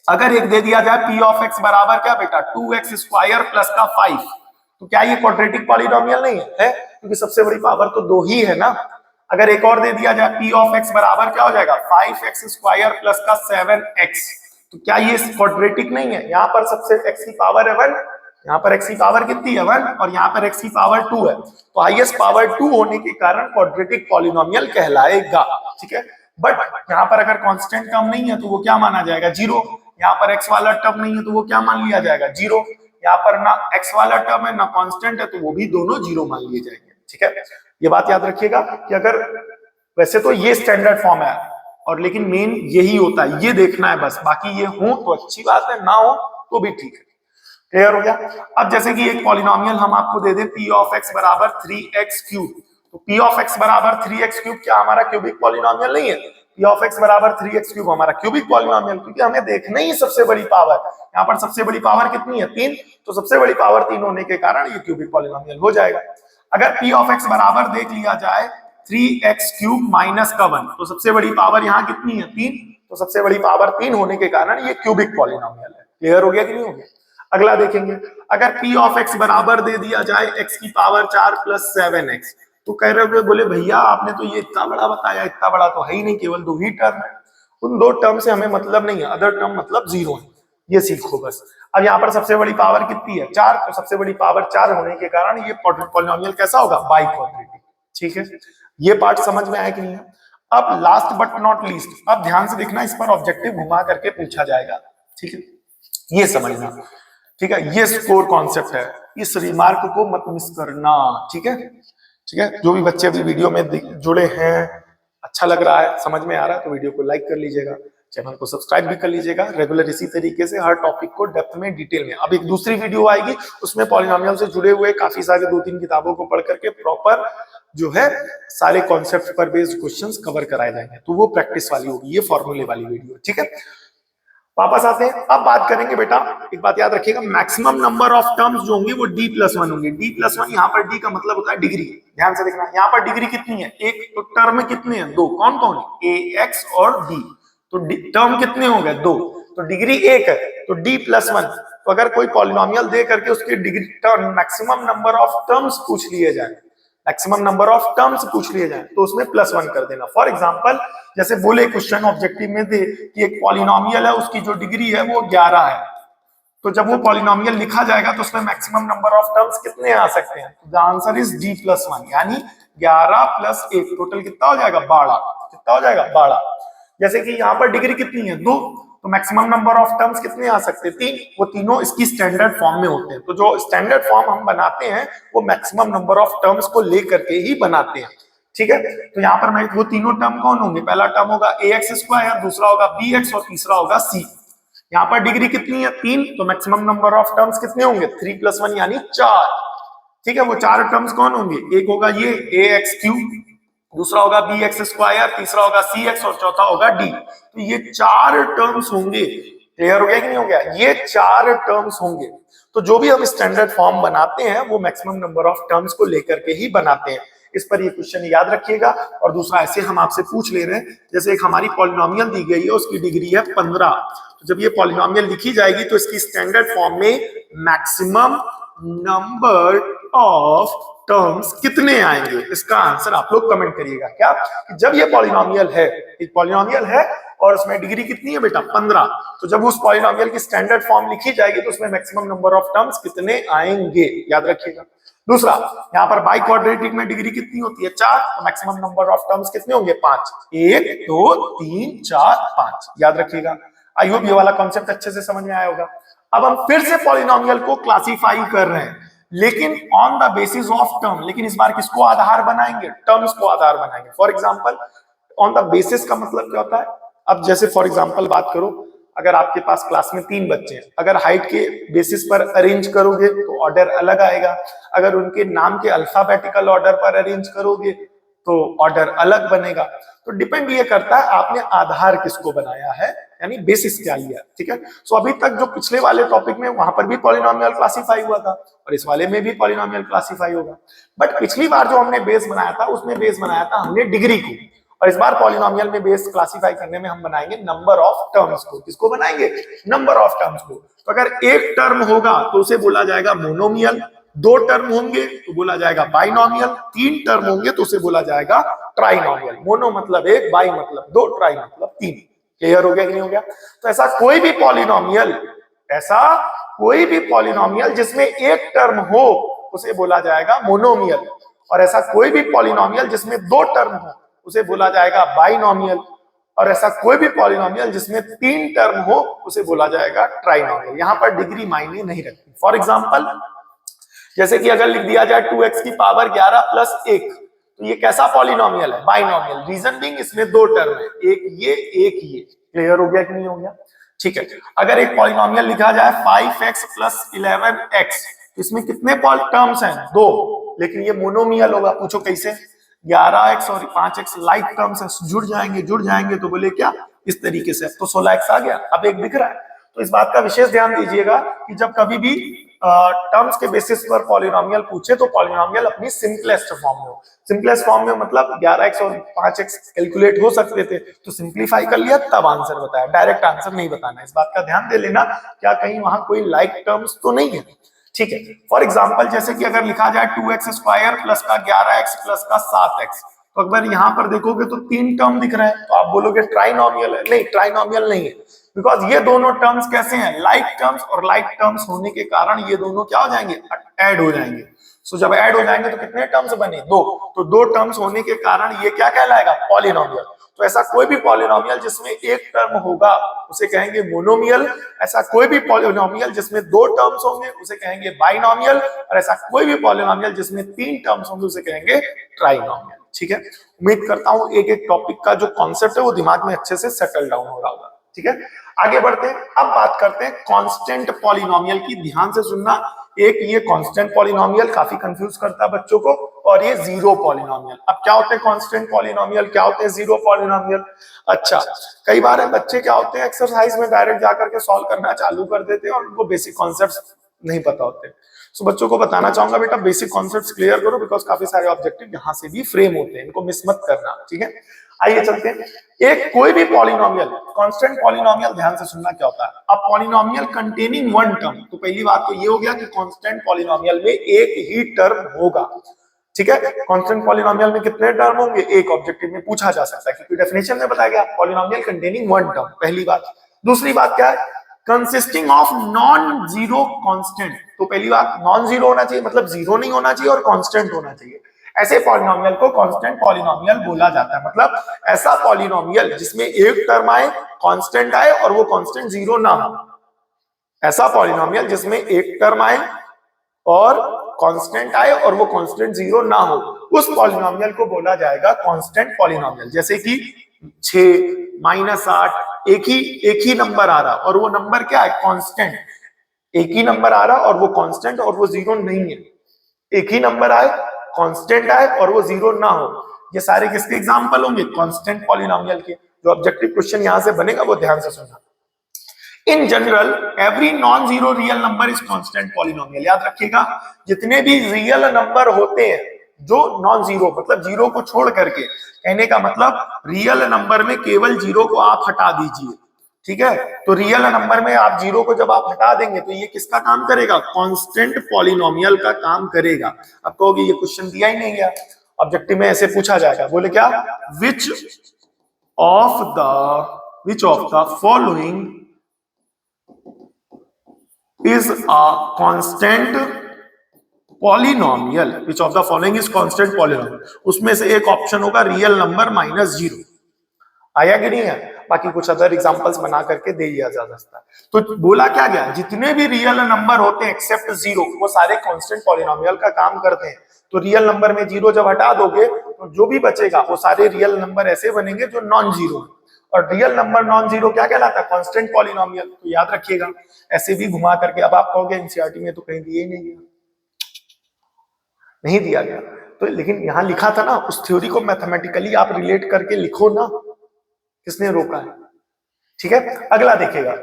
अगर एक दे दिया जाए p ऑफ x बराबर क्या बेटा, 2x स्क्वायर प्लस का 5, तो क्या ये क्वाड्रेटिक पॉलिनोमियल नहीं है? क्योंकि सबसे बड़ी पावर तो 2 ही है ना। अगर एक और दे दिया जाए p ऑफ x बराबर क्या हो जाएगा, 5x स्क्वायर प्लस का 7x, तो क्या ये क्वाड्रेटिक नहीं है? यहाँ पर सबसे x की पावर है 1, यहाँ पर x की पावर कितनी है 1, और यहाँ पर x की पावर 2 है, तो हाईएस्ट पावर 2 होने के कारण क्वाड्रेटिक पॉलिनोमियल कहलाएगा। ठीक है। बट यहाँ पर अगर कांस्टेंट टर्म नहीं है तो वो क्या माना जाएगा, 0। यहाँ पर x वाला टर्म नहीं है तो वो क्या मान लिया जाएगा, 0। यहाँ पर ना x वाला टर्म है ना कांस्टेंट है, तो वो भी दोनों 0 मान लिए जाएंगे। ठीक है। ये बात याद रखिएगा कि अगर, वैसे तो ये स्टैंडर्ड फॉर्म है, और लेकिन मेन यही होता है, ये देखना है बस। बाकी ये हो तो अच्छी बात है, ना हो तो भी ठीक है। क्लियर हो गया? अब जैसे कि एक पॉलिनोमियल हम आपको दे दें p ऑफ x बराबर 3x क्यूब, तो p ऑफ x बराबर 3x क्यूब क्या हमारा क्यूबिक पॉलिनोमियल नहीं है? p ऑफ x बराबर 3x क्यूब हमारा क्यूबिक पॉलिनोमियल, क्योंकि हमें देखना ही सबसे बड़ी पावर। यहाँ पर सबसे बड़ी पावर कितनी है, 3, तो सबसे बड़ी पावर 3 होने के कारण ये क्यूबिक पॉलिनोमियल हो जाएगा। अगर p ऑफ x बराबर देख लिया जाए 3x क्यूब माइनस का 1, तो सबसे बड़ी पावर यहाँ कितनी है, 3, तो सबसे बड़ी पावर 3 होने के कारण ये क्यूबिक पॉलिनोमियल है। क्लियर हो गया कि नहीं हो गया? अगला देखेंगे, अगर p ऑफ x बराबर दे दिया जाए x की पावर 4 प्लस 7x, तो कह रहे हो बोले भैया आपने तो ये इतना बड़ा बताया, इतना बड़ा तो है ही नहीं, केवल दो ही टर्म है, उन दो टर्म से हमें मतलब नहीं है, अदर टर्म मतलब जीरो है, ये सीखो बस। अब यहाँ पर सबसे बड़ी पावर कितनी है 4, तो सबसे बड़ी पावर 4 होने के कारण ये पॉलिनोमियल कैसा होगा, बाई क्वाड्रेटिक। ठीक है, ये पार्ट समझ में आया कि नहीं है। अब लास्ट बट नॉट लीस्ट, अब ध्यान से देखना, इस पर ऑब्जेक्टिव घुमा करके पूछा जाएगा। ठीक है, ये समझना। ठीक है, ये स्कोर कॉन्सेप्ट है, इस रिमार्क को मत मिस करना। ठीक है, ठीक है, जो भी बच्चे अभी वीडियो में जुड़े हैं, अच्छा लग रहा है, समझ में आ रहा है, तो वीडियो को लाइक कर लीजिएगा, चैनल को सब्सक्राइब भी कर लीजिएगा। रेगुलर इसी तरीके से हर टॉपिक को डेप्थ में, डिटेल में। अब एक दूसरी वीडियो आएगी, उसमें पॉलिनोमियल से जुड़े हुए काफी सारे 2-3 किताबों को पढ़ करके प्रॉपर जो है सारे कॉन्सेप्ट पर बेस्ड क्वेश्चंस कवर कराए जाएंगे, तो वो प्रैक्टिस वाली होगी, ये फॉर्मूले वाली वीडियो। ठीक है, वापस आते हैं, अब बात करेंगे बेटा, एक बात याद रखिएगा, मैक्सिमम नंबर ऑफ टर्म्स जो होंगे वो d+1 होंगे। d+1, यहाँ पर d का मतलब होता है डिग्री। ध्यान से देखना, यहाँ पर डिग्री कितनी है, एक, तो टर्म कितने हैं, दो। कौन कौन है, ax और b, तो टर्म कितने हो गए, दो, तो डिग्री एक है, तो d+1। तो अगर कोई पॉलिनोमियल दे करके उसके degree term maximum number of terms पूछ लिए जाए, मैक्सिमम नंबर ऑफ टर्म्स पूछ लिए जाए, तो उसमें +1 कर देना। फॉर एग्जांपल, जैसे बोले क्वेश्चन ऑब्जेक्टिव में दे कि एक पॉलिनोमियल है, उसकी जो डिग्री है वो 11 है, तो जब वो पॉलिनोमियल लिखा जाएगा तो उसमें मैक्सिमम नंबर ऑफ टर्म्स कितने आ सकते हैं, द आंसर इज d+1, यानी 11 + 1, टोटल कितना हो जाएगा, 12। कितना हो जाएगा, 12। जैसे कि यहाँ पर डिग्री कितनी है, 2, तो मैक्सिमम नंबर ऑफ टर्म्स कितने आ सकते हैं, 3, वो तीनों इसकी स्टैंडर्ड फॉर्म में होते हैं। तो जो स्टैंडर्ड फॉर्म हम बनाते हैं वो मैक्सिमम नंबर ऑफ टर्म्स को लेकर के ही बनाते हैं। ठीक है, तो यहाँ पर मैं वो तीनों टर्म कौन होंगे, पहला टर्म होगा ax², दूसरा होगा bx और तीसरा होगा c। यहाँ पर डिग्री कितनी है, 3, तो मैक्सिमम नंबर ऑफ टर्म्स कितने होंगे, 3+1 यानी 4। ठीक है, वो 4 टर्म्स कौन होंगे, एक होगा ये ax3, दूसरा होगा bx², तीसरा होगा cx और चौथा होगा d। तो ये 4 टर्म्स होंगे। क्लियर हो गया कि नहीं हो गया, ये 4 टर्म्स होंगे। तो जो भी हम स्टैंडर्ड फॉर्म बनाते हैं वो मैक्सिमम नंबर ऑफ टर्म्स को लेकर के ही बनाते हैं। इस पर ये क्वेश्चन याद रखिएगा। और दूसरा, ऐसे हम आपसे पूछ ले रहे हैं, जैसे एक हमारी पॉलिनोमियल दी गई है, उसकी डिग्री है 15, तो जब ये पॉलिनोमियल लिखी जाएगी तो इसकी स्टैंडर्ड फॉर्म में मैक्सिमम नंबर ऑफ टर्म्स कितने आएंगे, इसका आंसर आप लोग कमेंट करिएगा। क्या, कि जब ये पॉलिनोमियल है, एक पॉलिनोमियल है और उसमें डिग्री कितनी है बेटा, 15, तो जब उस पॉलिनोमियल की स्टैंडर्ड फॉर्म लिखी जाएगी तो उसमें मैक्सिमम नंबर ऑफ टर्म्स कितने आएंगे, याद रखिएगा। दूसरा, यहाँ पर बाई क्वाड्रेटिक में डिग्री कितनी होती है, 4, तो मैक्सिमम नंबर ऑफ टर्म्स कितने होंगे, 5, 1 2 3 4 5, याद रखिएगा। आई होप ये वाला कॉन्सेप्ट अच्छे से समझ में आया होगा। अब हम फिर से पॉलिनोमियल को क्लासीफाई कर रहे हैं, लेकिन on the basis of term, लेकिन इस बार किसको आधार बनाएंगे, टर्म्स को आधार बनाएंगे। For example, on the basis का मतलब क्या होता है, अब जैसे फॉर एग्जांपल बात करो, अगर आपके पास क्लास में 3 बच्चे हैं, अगर हाइट के बेसिस पर अरेंज करोगे तो ऑर्डर अलग आएगा, अगर उनके नाम के अल्फाबेटिकल ऑर्डर पर अरेंज करोगे तो ऑर्डर अलग बनेगा। तो डिपेंड ये करता है आपने आधार किसको बनाया है, यानी बेसिस क्या लिया। ठीक है, सो अभी तक जो पिछले वाले टॉपिक में, वहां पर भी पॉलिनोमियल क्लासीफाई हुआ था और इस वाले में भी पॉलिनोमियल क्लासीफाई होगा। बट पिछली बार जो हमने बेस बनाया था, उसमें बेस बनाया था हमने डिग्री को, और इस बार पॉलिनोमियल में बेस क्लासीफाई करने में हम बनाएंगे नंबर ऑफ टर्म्स को। किसको बनाएंगे, नंबर ऑफ टर्म्स को। तो अगर एक टर्म होगा तो उसे बोला जाएगा मोनोमियल, 2 टर्म होंगे तो बोला जाएगा बाइनोमियल, 3 टर्म होंगे तो उसे बोला जाएगा ट्राइनोमियल। मोनो मतलब 1, बाई मतलब 2, ट्राई मतलब 3। क्लियर हो गया कि नहीं हो गया। तो ऐसा कोई भी पॉलिनोमियल जिसमें एक टर्म हो उसे बोला जाएगा मोनोमियल, और ऐसा कोई भी पॉलिनोमियल जिसमें 2 टर्म हो उसे बोला जाएगा बाइनोमियल, और ऐसा कोई भी पॉलिनोमियल जिसमें 3 टर्म हो उसे बोला जाएगा ट्राइनोमियल। यहां पर डिग्री मायने नहीं रखती। फॉर एग्जांपल, जैसे कि अगर लिख दिया जाए 2x की पावर 11 + 1, तो ये कैसा पॉलिनोमियल है, बाइनोमियल। रीजन बीइंग इसमें 2 टर्म है, एक ये एक ये। क्लियर हो गया कि नहीं हो गया। ठीक है, अगर एक पॉलिनोमियल लिखा जाए 5x + 11x, इसमें कितने टर्म्स हैं, 2, लेकिन ये मोनोमियल होगा। पूछो कैसे, 11x और 5x लाइक टर्म्स है, जुड़ जाएंगे तो बोले क्या, इस तरीके से। तो 16x आ गया, अब एक दिख रहा है। तो इस बात का विशेष ध्यान दीजिएगा कि जब कभी भी टर्म्स के बेसिस पर पॉलिनोमियल पूछे तो पॉलिनोमियल अपनी सिंपलेस्ट फॉर्म में हो। सिंपलेस्ट फॉर्म में मतलब 11x और 5x कैलकुलेट हो सकते थे, तो सिंप्लीफाई कर लिया तब आंसर बताया, डायरेक्ट आंसर नहीं बताना। इस बात का ध्यान दे लेना, क्या कहीं वहां कोई लाइक टर्म्स तो नहीं है। ठीक है, फॉर एग्जाम्पल जैसे कि अगर लिखा जाए 2x स्क्वायर प्लस का 11x प्लस का 7x, तो अगर यहाँ पर देखोगे तो 3 टर्म दिख रहा है, तो आप बोलोगे ट्राइनोमियल है। नहीं, ट्राइनोमियल नहीं है, बिकॉज ये दोनों टर्म्स कैसे हैं, लाइक टर्म्स, और लाइक टर्म्स होने के कारण ये दोनों क्या हो जाएंगे, ऐड हो जाएंगे। सो जब ऐड हो जाएंगे तो कितने टर्म्स बने, 2, तो 2 टर्म्स होने के कारण ये क्या कहलाएगा, पॉलिनोमियल। तो ऐसा कोई भी पॉलिनोमियल जिसमें एक टर्म होगा उसे कहेंगे मोनोमियल, ऐसा कोई भी पॉलिनोमियल जिसमें 2 टर्म्स होंगे उसे कहेंगे बाइनोमियल, और ऐसा कोई भी पॉलिनोमियल जिसमें 3 टर्म्स होंगे उसे कहेंगे ट्राइनोमियल। ठीक है, उम्मीद करता हूं एक एक टॉपिक का जो कॉन्सेप्ट है वो दिमाग में अच्छे से सेटल डाउन हो रहा होगा। ठीक है, आगे बढ़ते हैं। अब बात करते हैं कांस्टेंट पॉलिनोमियल की, ध्यान से सुनना। एक ये कांस्टेंट पॉलिनोमियल काफी कंफ्यूज करता है बच्चों को, और ये जीरो पॉलिनोमियल। अब क्या होते हैं कांस्टेंट पॉलिनोमियल, क्या होते हैं जीरो पॉलिनोमियल? अच्छा, कई बार है बच्चे क्या होते हैं एक्सरसाइज में डायरेक्ट जाकर के सॉल्व करना चालू कर देते हैं और उनको बेसिक कॉन्सेप्ट्स नहीं पता होते। सो बच्चों को बताना चाहूंगा बेटा बेसिक कॉन्सेप्ट्स क्लियर करो, बिकॉज काफी सारे ऑब्जेक्टिव यहाँ से भी फ्रेम होते हैं, इनको मिस मत करना। ठीक है, आइए चलते हैं। एक कोई भी पॉलिनोमियल, कांस्टेंट पॉलिनोमियल, ध्यान से सुनना क्या होता है। अब पॉलिनोमियल कंटेनिंग वन टर्म, तो पहली बात तो ये हो गया कि कांस्टेंट पॉलिनोमियल में एक ही टर्म होगा। ठीक है, कांस्टेंट पॉलिनोमियल में कितने टर्म होंगे, एक। ऑब्जेक्टिव में पूछा जा सकता है क्योंकि डेफिनेशन में बताया गया पॉलिनोमियल कंटेनिंग वन टर्म, पहली बात। दूसरी बात क्या है, consisting of non zero constant. तो पहली बात नॉन जीरो होना चाहिए, मतलब जीरो नहीं होना चाहिए और कांस्टेंट होना चाहिए। ऐसे पॉलिनोमियल को कांस्टेंट पॉलिनोमियल बोला जाता है। मतलब ऐसा पॉलिनोमियल जिसमें एक टर्म आए, कांस्टेंट आए और वो कांस्टेंट जीरो ना हो। ऐसा पॉलिनोमियल जिसमें एक टर्म आए और कांस्टेंट आए और वो कांस्टेंट जीरो ना हो, उस पॉलिनोमियल को बोला जाएगा कांस्टेंट पॉलिनोमियल। जैसे कि 6 -8 एक ही नंबर आ रहा और वो नंबर क्या है, कांस्टेंट। एक ही नंबर आ रहा और वो कांस्टेंट और वो जीरो नहीं है। एक ही नंबर आए, कांस्टेंट आए और वो जीरो ना हो, ये सारे किसके एग्जांपल होंगे, कांस्टेंट पॉलिनोमियल के। जो ऑब्जेक्टिव क्वेश्चन यहां से बनेगा वो ध्यान से सुनना। In general every non zero real number is constant polynomial. याद रखिएगा, जितने भी रियल नंबर होते हैं जो नॉन जीरो, मतलब जीरो को छोड़ करके, कहने का मतलब रियल नंबर में केवल जीरो को आप हटा दीजिए। ठीक है, तो रियल नंबर में आप जीरो को जब आप हटा देंगे तो ये किसका काम करेगा, कांस्टेंट पॉलिनोमियल का काम करेगा। अब कहोगे ये क्वेश्चन दिया ही नहीं गया, ऑब्जेक्टिव में ऐसे पूछा जाएगा, बोले क्या, which of the following is a constant polynomial, which of the following is constant polynomial। उसमें से एक ऑप्शन होगा रियल नंबर -0। आया कि नहीं है? बाकी कुछ अदर एग्जांपल्स बना करके दे दिया जा सकता है। तो बोला क्या गया, जितने भी रियल नंबर होते हैं एक्सेप्ट जीरो, वो सारे कांस्टेंट पॉलिनोमियल का काम करते हैं। तो रियल नंबर में जीरो जब हटा दोगे तो जो भी बचेगा वो सारे रियल नंबर ऐसे बनेंगे जो नॉन जीरो है। और रियल नंबर नॉन जीरो क्या कहलाता है, कांस्टेंट पॉलिनोमियल। तो याद रखिएगा, ऐसे भी घुमा करके। अब आप कहोगे एनसीईआरटी में तो कहीं दिए ही नहीं गया, नहीं दिया गया तो, लेकिन यहां लिखा था ना, उस थ्योरी को मैथमेटिकली आप रिलेट करके लिखो ना, किसने रोका है? ठीक है, अगला देखिएगा,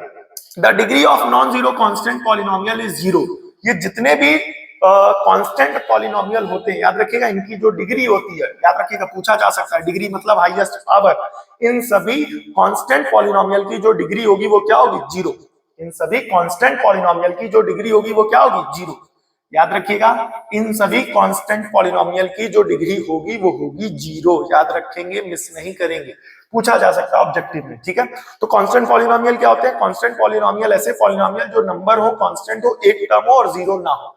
the degree of non zero constant polynomial is zero. ये जितने भी कांस्टेंट पॉलिनोमियल होते हैं, याद रखिएगा, इनकी जो डिग्री होती है, याद रखिएगा, पूछा जा सकता है, डिग्री मतलब हाईएस्ट पावर। इन सभी कांस्टेंट पॉलिनोमियल की जो डिग्री होगी वो क्या होगी, जीरो। इन सभी कांस्टेंट पॉलिनोमियल की जो डिग्री होगी वो क्या होगी, जीरो। याद रखिएगा, इन सभी कांस्टेंट पॉलिनोमियल की जो डिग्री होगी वो होगी जीरो। याद रखेंगे, मिस नहीं करेंगे, पूछा जा सकता है ऑब्जेक्टिव में। ठीक है, तो कांस्टेंट पॉलिनोमियल क्या होते हैं, कांस्टेंट पॉलिनोमियल ऐसे पॉलिनोमियल जो नंबर हो कांस्टेंट हो, एक टर्म हो और जीरो ना हो,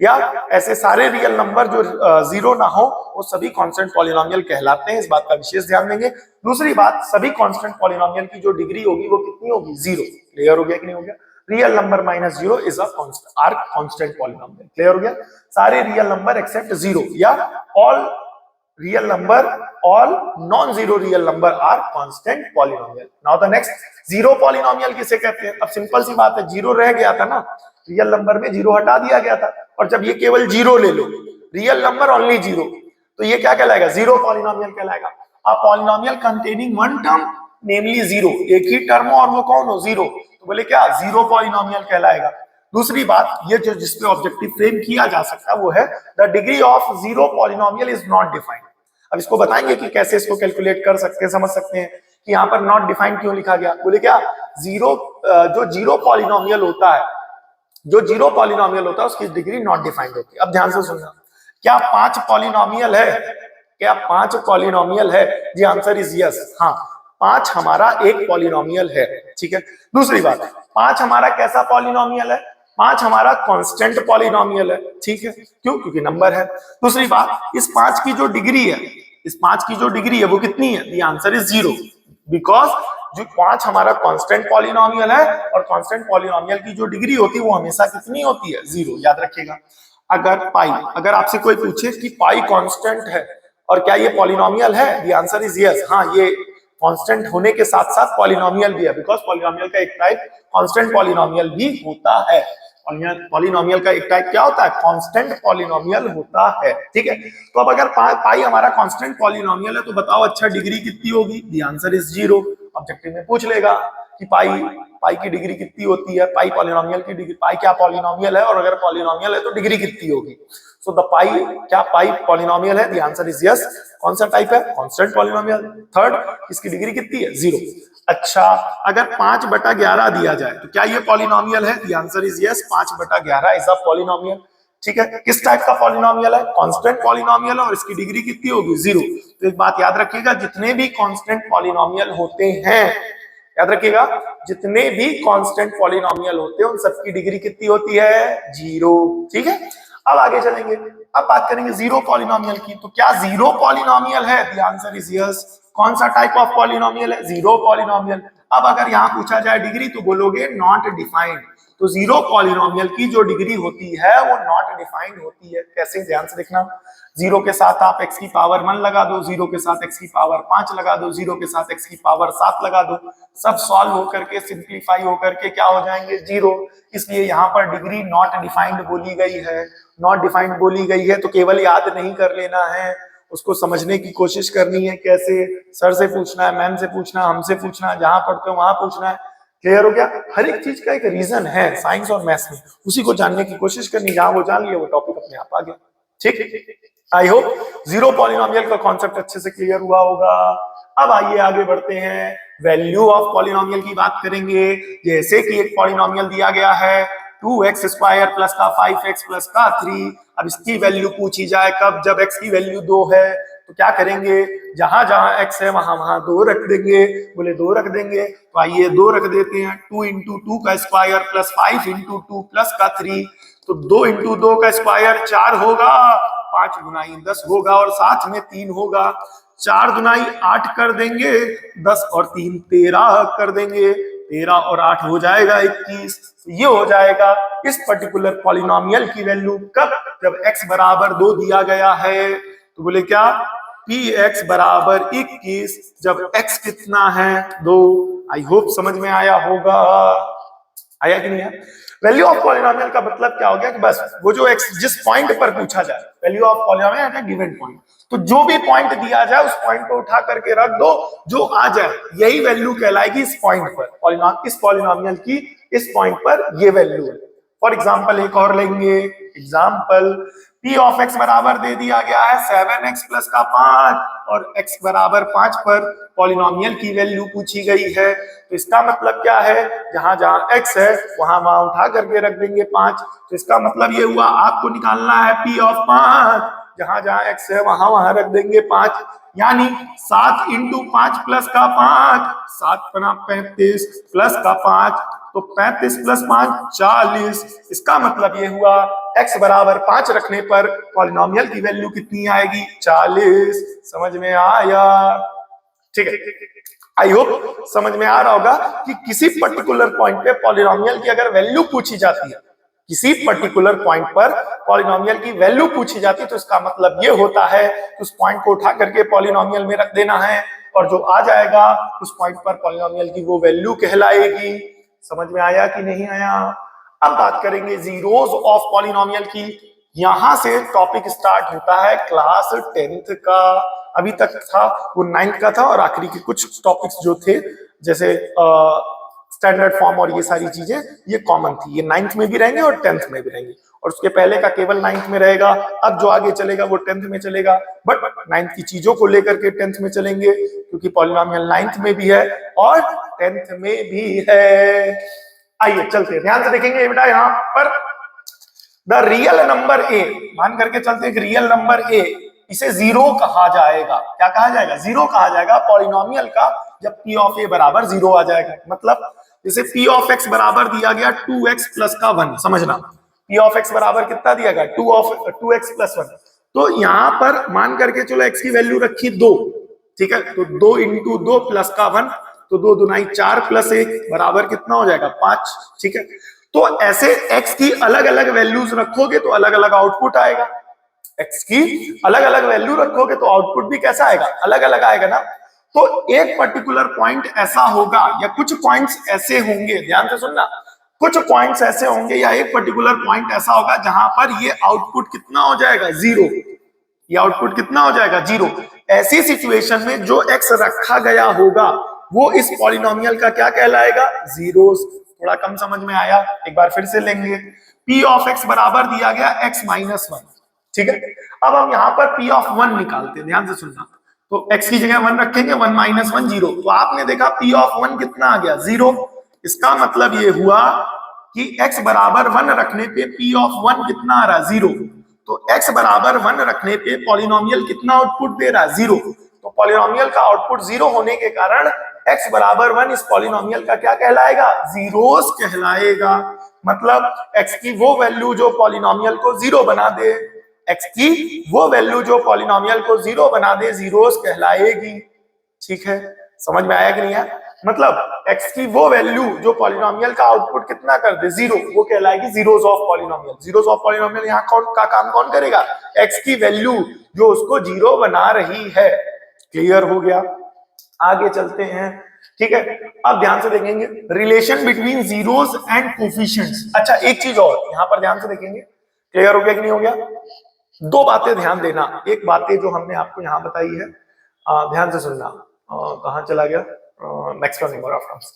या ऐसे सारे रियल नंबर जो जीरो ना हो, वो सभी कांस्टेंट पॉलिनोमियल कहलाते हैं। इस बात का विशेष ध्यान देंगे। दूसरी बात, सभी कांस्टेंट पॉलिनोमियल की जो डिग्री होगी वो कितनी होगी, जीरो। क्लियर हो गया कि नहीं हो गया? Real number -0 is a constant polynomial. Clear हो गया? सारे रियल नंबर एक्सेप्ट जीरो, या all real number, all non zero real number are constant polynomial. Now the next, zero polynomial किसे कहते हैं? अब सिंपल सी बात है, जीरो रह गया था ना, रियल नंबर में जीरो हटा दिया गया था, और जब ये केवल जीरो ले लो, रियल नंबर ओनली जीरो, तो ये क्या कहलाएगा, जीरो पॉलिनोमियल कहलाएगा। A polynomial containing one term namely zero, एक ही टर्म हो और वो कौन हो, जीरो, तो बोले क्या, जीरो पॉलिनोमियल कहलाएगा। दूसरी बात, ये जो जिसपे ऑब्जेक्टिव फ्रेम किया जा सकता है वो है the degree of zero polynomial is not defined. अब इसको बताएंगे कि कैसे इसको कैलकुलेट कर सकते हैं, समझ सकते हैं कि यहाँ पर नॉट डिफाइंड क्यों लिखा गया। बोले क्या, जो जीरो पॉलिनोमियल होता है, जो जीरो पॉलिनोमियल होता है उसकी डिग्री नॉट डिफाइंड होती है। अब ध्यान से सुनना, क्या 5 पॉलिनोमियल है? क्या 5 पॉलिनोमियल है? जी आंसर इज यस। हाँ, 5 हमारा एक पॉलिनोमियल है। ठीक है, दूसरी बात, 5 हमारा कैसा पॉलिनोमियल है? 5 हमारा कांस्टेंट पॉलिनोमियल है। ठीक है, क्यों? क्योंकि नंबर है। दूसरी बात, इस 5 की जो डिग्री है, इस 5 की जो डिग्री है वो कितनी है? द आंसर इज 0, बिकॉज जो 5 हमारा कांस्टेंट पॉलिनोमियल है और कांस्टेंट पॉलिनोमियल की जो डिग्री होती है वो हमेशा कितनी होती है? 0। याद रखिएगा। अगर आपसे कोई पूछे कि पाई कांस्टेंट है और क्या ये पॉलिनोमियल है? The answer is yes. हाँ, ये कांस्टेंट होने के साथ साथ पॉलिनोमियल भी है, बिकॉज पॉलिनोमियल का एक टाइप कांस्टेंट पॉलिनोमियल भी होता है। पॉलिनोमियल का एक टाइप क्या होता है? कांस्टेंट पॉलिनोमियल होता है। ठीक है, तो अब अगर पाई हमारा कांस्टेंट पॉलिनोमियल है तो बताओ अच्छा डिग्री कितनी होगी? The answer is 0। ऑब्जेक्टिव में पूछ लेगा कि पाई की डिग्री कितनी होती है, पाई पॉलिनोमियल की डिग्री, पाई क्या पॉलिनोमियल है और अगर पॉलिनोमियल है तो डिग्री कितनी होगी? सो द पाई, क्या पाई पॉलिनोमियल है? The answer is yes. कौन सा टाइप है? Constant polynomial. थर्ड, इसकी डिग्री कितनी है? 0। अच्छा, अगर 5/11 दिया जाए तो क्या ये पॉलिनोमियल है? The answer is yes, 5/11 is a polynomial. ठीक है, किस टाइप का पॉलिनोमियल है? कांस्टेंट पॉलिनोमियल और इसकी डिग्री कितनी होगी? 0। तो एक बात याद रखिएगा, जितने भी कांस्टेंट पॉलिनोमियल होते हैं, याद रखिएगा, जितने भी कांस्टेंट पॉलिनोमियल होते हैं उन सबकी डिग्री कितनी होती है? 0। ठीक है, अब आगे चलेंगे। अब बात करेंगे जीरो पॉलिनोमियल की। तो क्या जीरो पॉलिनोमियल है? The answer is yes. कौन सा टाइप ऑफ पॉलिनोमियल है? Zero polynomial. अब अगर यहां पूछा जाए डिग्री तो बोलोगे नॉट डिफाइंड। तो जीरो पॉलिनोमियल की जो डिग्री होती है वो नॉट डिफाइंड होती है। कैसे? ध्यान से देखना। जीरो के साथ आप x की पावर 1 लगा दो, जीरो के साथ x की पावर 5 लगा दो, जीरो के साथ x की पावर 7 लगा दो, सब सॉल्व होकर के सिंप्लीफाई होकर के क्या हो जाएंगे? 0। इसलिए यहाँ पर डिग्री नॉट डिफाइंड बोली गई है। नॉट डिफाइंड बोली गई है तो केवल याद नहीं कर लेना है, उसको समझने की कोशिश करनी है। कैसे? सर से पूछना है, मैम से पूछना है, हमसे पूछना है, जहां पढ़ते हो वहां पूछना है। क्लियर हो गया? हर एक चीज का एक रीजन है साइंस और मैथ्स में, उसी को जानने की कोशिश करनी। जहां वो जान लिया वो टॉपिक अपने आप आ गया। ठीक, आई होप जीरो पॉलिनोमियल का कॉन्सेप्ट अच्छे से क्लियर हुआ होगा। अब आइए आगे बढ़ते हैं, वैल्यू ऑफ पॉलिनोमियल की बात करेंगे। जैसे कि एक पॉलिनोमियल दिया गया है 2x स्क्वायर प्लस का 5x प्लस का 3। अब इसकी वैल्यू पूछी जाए कब? जब x की वैल्यू 2 है। तो क्या करेंगे? जहां जहां x है वहां वहां 2 रख देंगे। बोले 2 रख देंगे तो आइए 2 रख देते हैं। 2 इंटू 2 का स्क्वायर प्लस 5 इंटू 2 प्लस का 3। तो 2 इंटू 2 का स्क्वायर 4 होगा, 5 गुनाई 10 होगा और साथ में 3 होगा। 4 गुनाई 8 कर देंगे, 10 और 3 13 कर देंगे, 13 और 8 हो जाएगा 21। ये हो जाएगा इस पर्टिकुलर पॉलिनोमियल की वैल्यू कब? जब x बराबर 2 दिया गया है। तो बोले क्या? px बराबर 21 जब x कितना है? 2। आई होप समझ में आया होगा। आया कि नहीं है? वैल्यू ऑफ पॉलिनोमियल का मतलब क्या हो गया कि बस वो जो x जिस पॉइंट पर पूछा जाए, वैल्यू ऑफ पॉलिनोमियल है गिवन पॉइंट, तो जो भी पॉइंट दिया जाए उस पॉइंट को उठा करके रख दो, जो आ जाए यही वैल्यू कहलाएगी इस पॉइंट पर। इस पॉलिनोमियल की इस पॉइंट पर ये वैल्यू है। फॉर एग्जाम्पल एक और लेंगे एग्जाम्पल, p ऑफ x बराबर दे दिया गया है 7x प्लस का 5 और x बराबर 5 पर पॉलिनोमियल की वैल्यू पूछी गई है। तो इसका मतलब क्या है? जहां जहां x है वहां वहां उठा करके रख देंगे 5। तो इसका मतलब ये हुआ आपको निकालना है p ऑफ 5, जहां जहां x है वहां वहां रख देंगे 5। यानी 7 इंटू 5 प्लस का 5, 7 बना 35 प्लस का 5, तो 35 प्लस 5 40। इसका मतलब ये हुआ x बराबर 5 रखने पर पॉलिनोमियल की वैल्यू कितनी आएगी? 40। समझ में आया? ठीक है, आई होप समझ में आ रहा होगा कि किसी पर्टिकुलर पॉइंट पे पॉलिनोमियल की अगर वैल्यू पूछी जाती है, किसी पर्टिकुलर पॉइंट पर पॉलिनोमियल की वैल्यू पूछी जाती है, तो इसका मतलब ये होता है कि उस पॉइंट को उठा करके पॉलिनोमियल में रख देना है और जो आ जाएगा उस पॉइंट पर पॉलिनोमियल की वो वैल्यू कहलाएगी। समझ में आया कि नहीं आया? अब बात करेंगे जीरोस ऑफ पॉलिनोमियल की। यहां से टॉपिक स्टार्ट होता है क्लास 10th का। अभी तक था वो 9th का था और आखिरी के कुछ टॉपिक्स जो थे जैसे स्टैंडर्ड फॉर्म और ये सारी चीजें ये कॉमन थी, ये 9th में भी रहेंगे और 10th में भी रहेंगे, और उसके पहले का केवल 9th में रहेगा, अब जो आगे चलेगा वो 10th में चलेगा, बट 9th की चीजों को लेकर के 10th में चलेंगे, क्योंकि पॉलिनोमियल 9th में भी है और 10th में भी है। आइए चलते ध्यान से देखेंगे बेटा, यहाँ पर द रियल नंबर ए, मान करके चलते हैं रियल नंबर ए, इसे जीरो कहा जाएगा। क्या कहा जाएगा? जीरो कहा जाएगा पॉलिनोमियल का, जब p ऑफ ए बराबर जीरो आ जाएगा। मतलब जैसे p ऑफ x बराबर दिया गया 2x प्लस का 1, समझना p ऑफ x बराबर कितना दिया गया 2x प्लस 1, तो यहां पर मान करके चलो x की वैल्यू रखी 2, ठीक है, तो 2 इंटू 2 प्लस का 1, तो 2 दूनाई 4 प्लस 1 बराबर कितना हो जाएगा 5, ठीक है। तो ऐसे x की अलग अलग वैल्यूज रखोगे तो अलग अलग आउटपुट आएगा, x की अलग अलग वैल्यू रखोगे तो आउटपुट भी कैसा आएगा, अलग अलग आएगा ना। तो एक पर्टिकुलर पॉइंट ऐसा होगा या कुछ पॉइंट्स ऐसे होंगे, ध्यान से सुनना, कुछ पॉइंट्स ऐसे होंगे या एक पर्टिकुलर पॉइंट ऐसा होगा जहां पर ये आउटपुट कितना हो जाएगा जीरो, ये आउटपुट कितना हो जाएगा जीरो। ऐसी सिचुएशन में जो x रखा गया होगा वो इस पॉलिनोमियल का क्या कहलाएगा, जीरोस। थोड़ा कम समझ में आया, एक बार फिर से लेंगे, p ऑफ x बराबर दिया गया x माइनस 1, ठीक है। अब हम यहाँ पर p ऑफ 1 निकालते हैं, ध्यान से सुनना, तो x की जगह 1 रखेंगे, 1 माइनस 1 जीरो, तो आपने देखा p ऑफ 1 कितना आ गया जीरो। इसका मतलब ये हुआ कि x बराबर 1 रखने पे p ऑफ 1 कितना आ रहा, जीरो। तो x बराबर 1 रखने पे पॉलिनोमियल कितना आउटपुट दे रहा है, जीरो। तो पॉलिनोमियल का आउटपुट जीरो होने के कारण x बराबर 1 इस पॉलिनोमियल का क्या कहलाएगा, जीरोस कहलाएगा। मतलब x की वो वैल्यू जो पॉलिनोमियल को जीरो बना दे, x की वो वैल्यू जो पॉलिनोमियल को जीरो बना दे, जीरोस कहलाएगी। ठीक है, समझ में आया कि नहीं है? मतलब x की वो वैल्यू जो पॉलिनोमियल का आउटपुट कितना कर दे, जीरो, वो कहलाएगी zeros of polynomial. Zeros of polynomial यहाँ का काम कौन करेगा, x की वैल्यू जो उसको जीरो बना रही है। क्लियर हो गया? आगे चलते हैं, ठीक है। अब ध्यान से देखेंगे relation between zeros and coefficients. अच्छा, एक चीज और यहाँ पर ध्यान से देखेंगे, क्लियर हो गया कि नहीं हो गया? दो बातें ध्यान देना, एक बातें जो हमने आपको यहाँ बताई है, ध्यान से सुनना। कहाँ चला गया? Maximum number of terms.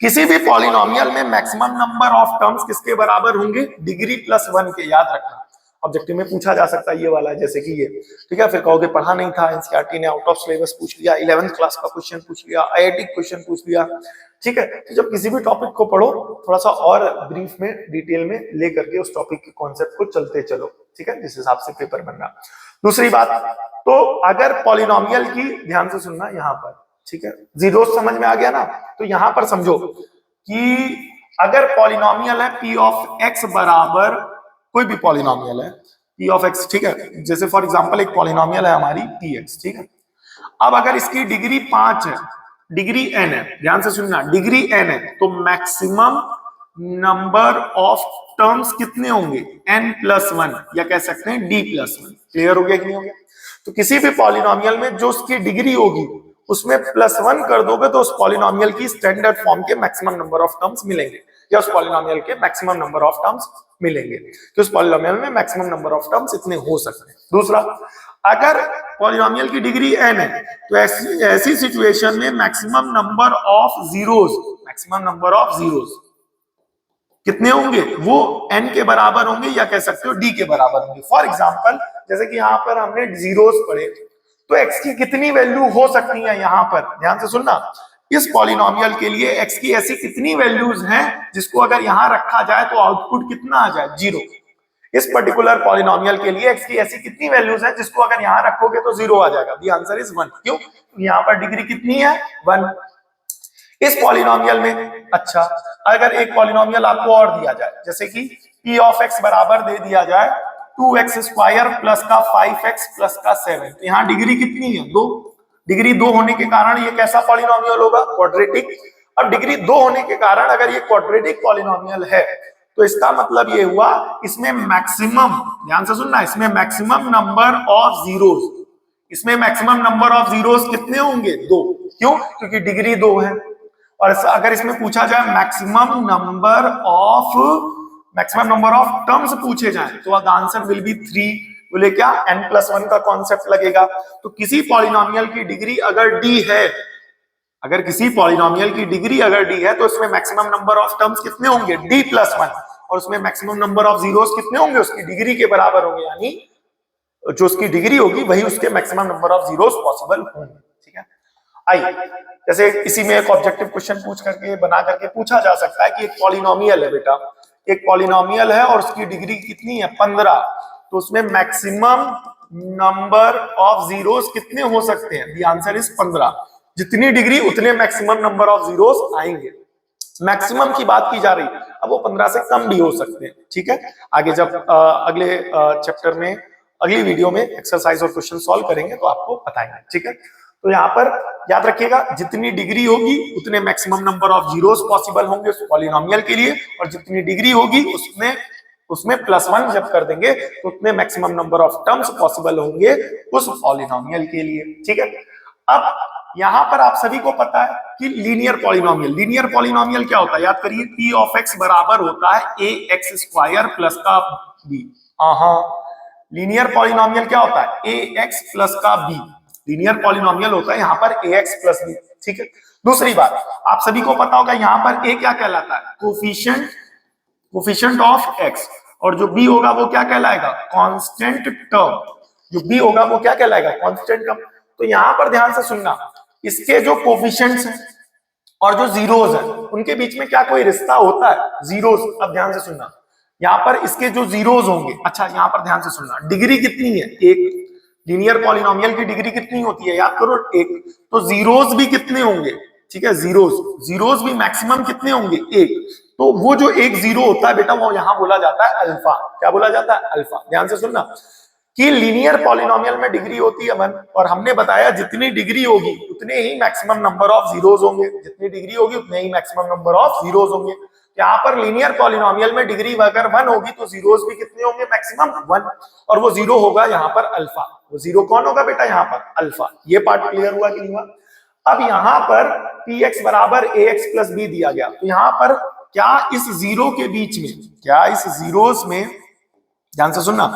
किसी भी पॉलिनोमियल में मैक्सिमम नंबर ऑफ टर्म्स किसके बराबर होंगे, डिग्री प्लस 1 के। याद रखना, ऑब्जेक्टिव में पूछा जा सकता है ये वाला, जैसे कि ये, ठीक है। फिर कहोगे पढ़ा नहीं था, एनसीईआरटी ने आउट ऑफ सिलेबस पूछ लिया, 11th क्लास का क्वेश्चन पूछ लिया, आईआईटी क्वेश्चन पूछ लिया, ठीक है। तो जब किसी भी टॉपिक को पढ़ो थोड़ा सा और ब्रीफ में, डिटेल में लेकर के उस टॉपिक के कॉन्सेप्ट को चलते चलो, ठीक है, जिस हिसाब से पेपर बन रहा। दूसरी बात, तो अगर पॉलिनोमियल की, ध्यान से सुनना यहाँ पर, ठीक है, जीरो समझ में आ गया ना, तो यहां पर समझो कि अगर पॉलिनोमियल है p ऑफ x बराबर, कोई भी पॉलिनोमियल है p ऑफ x, ठीक है, जैसे फॉर एग्जांपल एक पॉलिनोमियल है हमारी px, ठीक है। अब अगर इसकी डिग्री 5 है, डिग्री n है, ध्यान से सुनना, डिग्री n है, तो मैक्सिमम नंबर ऑफ टर्म्स कितने होंगे, n प्लस 1, या कह सकते हैं d प्लस 1। क्लियर हो गया कि नहीं हो गया? तो किसी भी पॉलिनोमियल में जो उसकी डिग्री होगी उसमें प्लस 1 कर दोगे तो उस पॉलिनोमियल की स्टैंडर्ड फॉर्म के मैक्सिमम नंबर ऑफ टर्म्स मिलेंगे, या उस पॉलिनोमियल के मैक्सिमम नंबर ऑफ टर्म्स मिलेंगे, कि उस पॉलिनोमियल में मैक्सिमम नंबर ऑफ टर्म्स इतने हो सकते हैं। दूसरा, अगर पॉलिनोमियल की डिग्री n है तो ऐसी सिचुएशन में maximum number of zeros, maximum number of zeros कितने होंगे, वो n के बराबर होंगे, या कह सकते हो d के बराबर होंगे। फॉर एग्जांपल, जैसे कि यहाँ पर हमने जीरोस पढ़े, तो x की कितनी वैल्यू हो सकती है, यहाँ पर ध्यान से सुनना, इस पॉलिनोमियल के लिए x की ऐसी कितनी वैल्यूज हैं जिसको अगर यहाँ रखा जाए तो आउटपुट कितना आ जाए, जीरो। इस पर्टिकुलर पॉलिनोमियल के लिए x की ऐसी कितनी वैल्यूज हैं जिसको अगर यहाँ रखोगे तो जीरो आ जाएगा। The answer is 1। क्यों? यहाँ पर डिग्री कितनी है, 1। इस पॉलिनोमियल में, अच्छा, अगर एक पॉलिनोमियल आपको और दिया जाए, जैसे कि p ऑफ x बराबर दे दिया जाए 2x स्क्वायर प्लस का 5x प्लस का 7, तो यहाँ डिग्री कितनी है, 2। डिग्री 2 होने के कारण ये कैसा पॉलिनोमियल होगा, क्वाड्रेटिक। अब डिग्री 2 होने के कारण अगर ये क्वाड्रेटिक पॉलिनोमियल है तो इसका मतलब ये हुआ इसमें मैक्सिमम, ध्यान से सुनना, इसमें मैक्सिमम नंबर ऑफ जीरोस, इसमें मैक्सिमम नंबर ऑफ जीरोस कितने होंगे, 2। क्यों? क्योंकि डिग्री 2 है। और अगर इसमें पूछा जाए मैक्सिमम नंबर ऑफ टर्म्स पूछे जाए तो द आंसर विल बी 3। बोले क्या, n प्लस 1 का कॉन्सेप्ट लगेगा। तो किसी पॉलिनोमियल की डिग्री अगर d है, अगर किसी पॉलिनोमियल की डिग्री अगर डी है तो उसमें मैक्सिमम नंबर ऑफ टर्म्स कितने होंगे, d+1, और उसमें मैक्सिमम नंबर ऑफ जीरोस कितने होंगे, उसकी डिग्री के बराबर होंगे, यानी जो उसकी डिग्री होगी वही उसके maximum number of zeros possible होंगे। ठीक है, आइए जैसे इसी में एक ऑब्जेक्टिव क्वेश्चन पूछ करके बना करके पूछा जा सकता है कि एक पॉलिनोमियल है बेटा, एक पॉलिनोमियल है और उसकी डिग्री कितनी है 15, तो उसमें मैक्सिमम नंबर ऑफ जीरोस कितने हो सकते हैं, द आंसर इज 15। जितनी डिग्री उतने मैक्सिमम नंबर ऑफ जीरोस आएंगे, मैक्सिमम की बात की जा रही है, अब वो 15 से कम भी हो सकते हैं। ठीक है, आगे जब अगले चैप्टर में अगली वीडियो में एक्सरसाइज और क्वेश्चन सॉल्व करेंगे तो आपको बताएंगे। ठीक है, तो यहाँ पर याद रखिएगा जितनी डिग्री होगी उतने maximum number of zeros possible होंगे उस पॉलिनोमियल के लिए, और जितनी डिग्री होगी उसमें +1 जब कर देंगे तो उतने maximum number of terms possible होंगे उस पॉलिनोमियल के लिए। ठीक है, अब यहां पर आप सभी को पता है कि लीनियर पॉलिनोमियल क्या होता है, याद करिए p ऑफ x बराबर होता है ax² प्लस का b। लीनियर पॉलिनोमियल क्या होता है, ax प्लस का b, लीनियर पॉलिनोमियल होता है यहाँ पर ax प्लस b। ठीक है, दूसरी बात आप सभी को पता होगा यहाँ पर a क्या कहलाता है, कोफिशिएंट ऑफ x, और जो b होगा वो क्या कहलाएगा, कांस्टेंट टर्म, जो b होगा वो क्या कहलाएगा, कांस्टेंट टर्म। तो यहां पर ध्यान से सुनना, इसके जो कोफिशिएंट्स हैं और जो जीरोस हैं उनके बीच में क्या कोई रिश्ता होता है, जीरोस। अब ध्यान से सुनना, यहाँ पर इसके जो जीरोस होंगे, अच्छा यहाँ पर ध्यान से सुनना, डिग्री कितनी है, एक, लीनियर पॉलिनोमियल की डिग्री कितनी होती है, याद करो एक, तो जीरोस भी कितने होंगे, ठीक है, जीरोस भी मैक्सिमम कितने होंगे, एक। तो वो जो एक जीरो होता है बेटा वो यहां बोला जाता है अल्फा। क्या बोला जाता है, अल्फा। ध्यान से सुनना कि लीनियर पॉलिनोमियल में डिग्री होती है 1, और हमने बताया जितनी डिग्री होगी उतने ही मैक्सिमम नंबर ऑफ जीरोस होंगे, जितनी डिग्री होगी उतने ही मैक्सिमम नंबर ऑफ जीरोस होंगे। यहाँ पर लीनियर पॉलिनोमियल में डिग्री अगर 1 होगी तो जीरोस भी कितने होंगे, मैक्सिमम 1, और वो जीरो होगा यहाँ पर अल्फा। वो जीरो कौन होगा बेटा, यहाँ पर अल्फा। ये पार्ट क्लियर हुआ कि नहीं हुआ। अब यहाँ पर px बराबर ax प्लस b दिया गया, तो यहाँ पर क्या इस जीरो के बीच में, क्या इस जीरोस में, ध्यान से सुनना,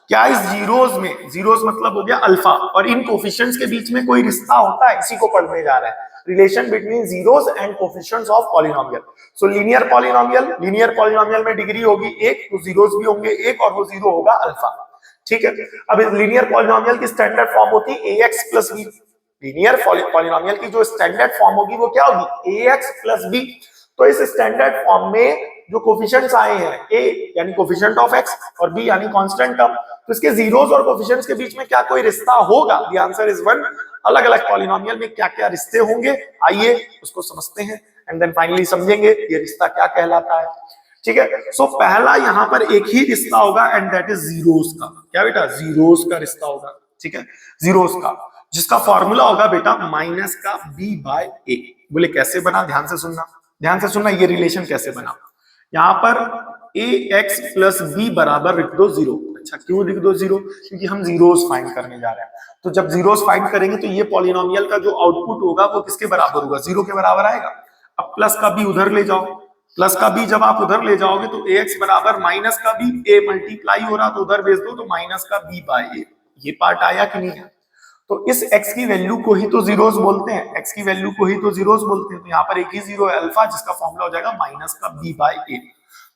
क्या इस जीरोस में, जीरोस मतलब हो गया अल्फा, और इन कोफिशिएंट्स के बीच में कोई रिश्ता होता है, इसी को पढ़ने जा रहे हैं, relation between zeros and coefficients of polynomial. So linear polynomial में डिग्री होगी 1, तो जीरोस भी होंगे 1, और वो जीरो होगा अल्फा। ठीक है, अब इस लीनियर पॉलिनोमियल की स्टैंडर्ड फॉर्म होती है ax plus b। Linear polynomial की जो स्टैंडर्ड फॉर्म होगी वो क्या होगी, ax प्लस b। तो इस स्टैंडर्ड फॉर्म में जो कोफिशिएंट्स आए हैं, a यानी कोफिशिएंट ऑफ x और b यानी कांस्टेंट टर्म, तो इसके जीरोस और कोफिशिएंट्स के बीच में क्या कोई रिश्ता होगा, द आंसर इज 1। अलग अलग पॉलिनोमियल में क्या क्या रिश्ते होंगे, आइए उसको समझते हैं एंड देन फाइनली समझेंगे ये रिश्ता क्या कहलाता है। ठीक है, सो पहला यहाँ पर एक ही रिश्ता होगा एंड दैट इज जीरोस का। क्या बेटा, जीरोस का रिश्ता होगा। ठीक है, जीरोस का, जिसका फॉर्मूला होगा बेटा माइनस का b/a। बोले कैसे बना, ध्यान से सुनना, ये रिलेशन कैसे बना। यहाँ पर ax प्लस b बराबर लिख दो 0। अच्छा, क्यों लिख दो 0, क्योंकि हम जीरोस फाइंड करने जा रहे हैं। तो जब जीरोस फाइंड करेंगे तो ये पॉलिनोमियल का जो आउटपुट होगा वो किसके बराबर होगा, 0 के बराबर आएगा। अब प्लस का b उधर ले जाओ, प्लस का b जब आप उधर ले जाओगे तो ax बराबर माइनस का b, a मल्टीप्लाई हो रहा तो उधर भेज दो तो माइनस का b/a। ये पार्ट आया कि नहीं है। तो इस x की वैल्यू को ही तो जीरोस बोलते हैं, x की वैल्यू को ही तो जीरोस बोलते हैं। तो यहाँ पर एक ही जीरो है अल्फा, जिसका फॉर्मूला हो जाएगा माइनस का b/a।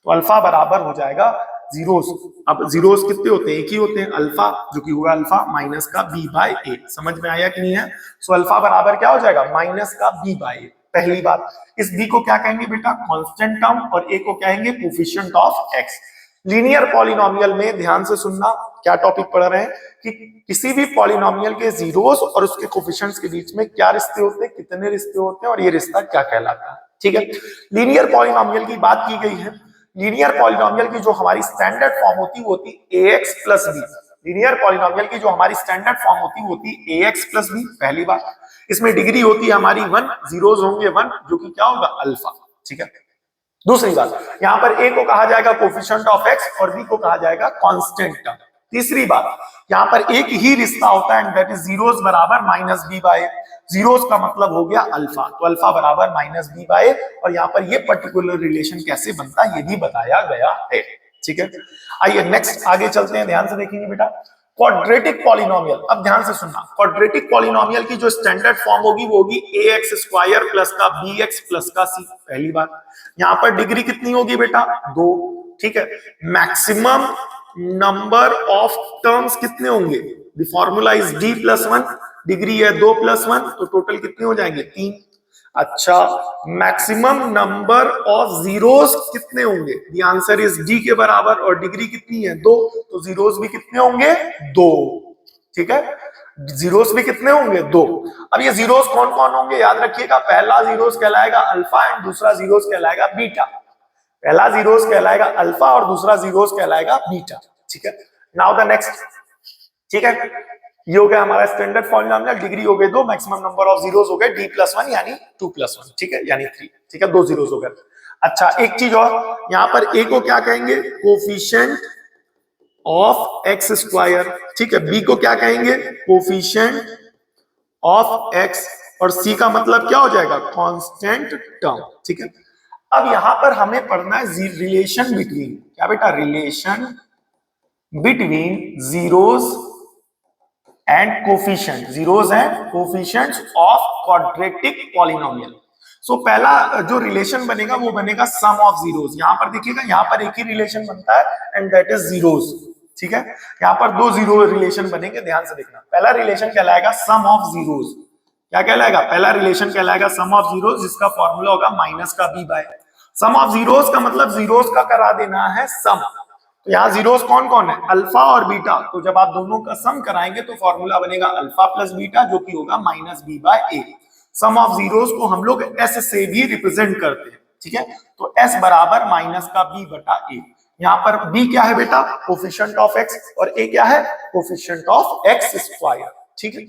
तो अल्फा बराबर हो जाएगा जीरोस। अब जीरोस कितने होते हैं, एक ही होते हैं, अल्फा, जो कि होगा अल्फा माइनस का b/a। समझ में आया कि नहीं है। सो अल्फा बराबर क्या हो जाएगा, माइनस का b/a। पहली बात, इस b को क्या कहेंगे बेटा, कांस्टेंट टर्म, और a को कहेंगे coefficient of x। Linear polynomial में ध्यान से सुनना, क्या टॉपिक पढ़ रहे हैं कि किसी भी पॉलिनोमियल के जीरोस और उसके कोफिशिएंट्स के बीच में क्या रिश्ते होते हैं, कितने रिश्ते होते हैं, और ये रिश्ता क्या कहलाता है। ठीक है, लीनियर पॉलिनोमियल की बात की गई है। लीनियर पॉलिनोमियल की जो हमारी स्टैंडर्ड फॉर्म होती ax plus b। Linear polynomial की जो हमारी स्टैंडर्ड फॉर्म होती ax प्लस b। पहली बात, इसमें डिग्री होती है हमारी 1, जीरोस होंगे 1, जो कि क्या होगा, अल्फा। ठीक है, दूसरी बात, यहाँ पर a को कहा जाएगा कोफिशिएंट ऑफ x और b को कहा जाएगा कांस्टेंट टर्म। तीसरी बात, यहाँ पर एक ही रिश्ता होता है एंड दैट इज जीरोस बराबर माइनस b/a। जीरोस का मतलब हो गया अल्फा, तो अल्फा बराबर माइनस b/a। और यहाँ पर ये पर्टिकुलर रिलेशन कैसे बनता है ये भी बताया गया है। ठीक है, आइए नेक्स्ट आगे चलते हैं, ध्यान से देखेंगे बेटा। क्वाड्रेटिक पॉलिनोमियल, अब ध्यान से सुनना, क्वाड्रेटिक पॉलिनोमियल की जो स्टैंडर्ड फॉर्म होगी वो होगी ax स्क्वायर प्लस का bx प्लस का c। पहली बात, यहां पर डिग्री कितनी होगी बेटा? 2, ठीक है। मैक्सिमम नंबर ऑफ टर्म्स कितने होंगे? The formula is d plus 1, degree है 2 प्लस 1, तो टोटल कितने हो जाएंगे? 3। अच्छा, मैक्सिमम नंबर ऑफ जीरोस कितने होंगे? द आंसर इज d के बराबर, और डिग्री कितनी है? 2, तो जीरोस भी कितने होंगे? 2, ठीक है। जीरोस भी कितने होंगे? 2। अब ये जीरोस कौन कौन होंगे याद रखिएगा, पहला जीरोस कहलाएगा अल्फा एंड दूसरा जीरोस कहलाएगा बीटा। पहला जीरोस कहलाएगा अल्फा और दूसरा जीरोस कहलाएगा बीटा, ठीक है। नाउ द नेक्स्ट, ठीक है, ये हो गया हमारा स्टैंडर्ड पॉलिनोमियल, डिग्री हो गई 2, मैक्सिमम नंबर ऑफ जीरोस हो गए d प्लस 1 यानी 2 प्लस 1, ठीक है, यानी 3, ठीक है, 2 जीरोस हो गए। अच्छा, एक चीज और, यहां पर a को क्या कहेंगे? कोफिशिएंट ऑफ एक्स स्क्वायर, ठीक है। b को क्या कहेंगे? कोफिशिएंट ऑफ x, और c का मतलब क्या हो जाएगा? कांस्टेंट टर्म, ठीक है। अब यहां पर हमें पढ़ना है रिलेशन बिटवीन, क्या बेटा? Relation between zeros and coefficient, zeros and coefficients of quadratic polynomial. So पहला जो रिलेशन बनेगा वो बनेगा सम ऑफ जीरोस। यहां पर देखिएगा, यहां पर एक ही रिलेशन बनता है एंड दैट इज जीरोस, ठीक है। यहां पर 2 जीरो रिलेशन बनेंगे, ध्यान से देखना। पहला रिलेशन कहलाएगा सम ऑफ जीरोस, क्या कहलाएगा? पहला रिलेशन कहलाएगा सम ऑफ जीरोस, जिसका फॉर्मूला होगा माइनस का b by sum of zeros, का मतलब जीरोस का करा देना है सम। तो यहाँ जीरोस कौन कौन है? अल्फा और बीटा, तो जब आप दोनों का सम कराएंगे तो फॉर्मूला बनेगा अल्फा प्लस बीटा, जो कि होगा minus b by a। Sum of zeros को हम लोग s से भी रिप्रेजेंट करते हैं, ठीक है। तो s बराबर माइनस का b बटा a। यहाँ पर b क्या है बेटा? कोफिशिएंट ऑफ x, और a क्या है? कोफिशिएंट ऑफ x स्क्वायर, ठीक है।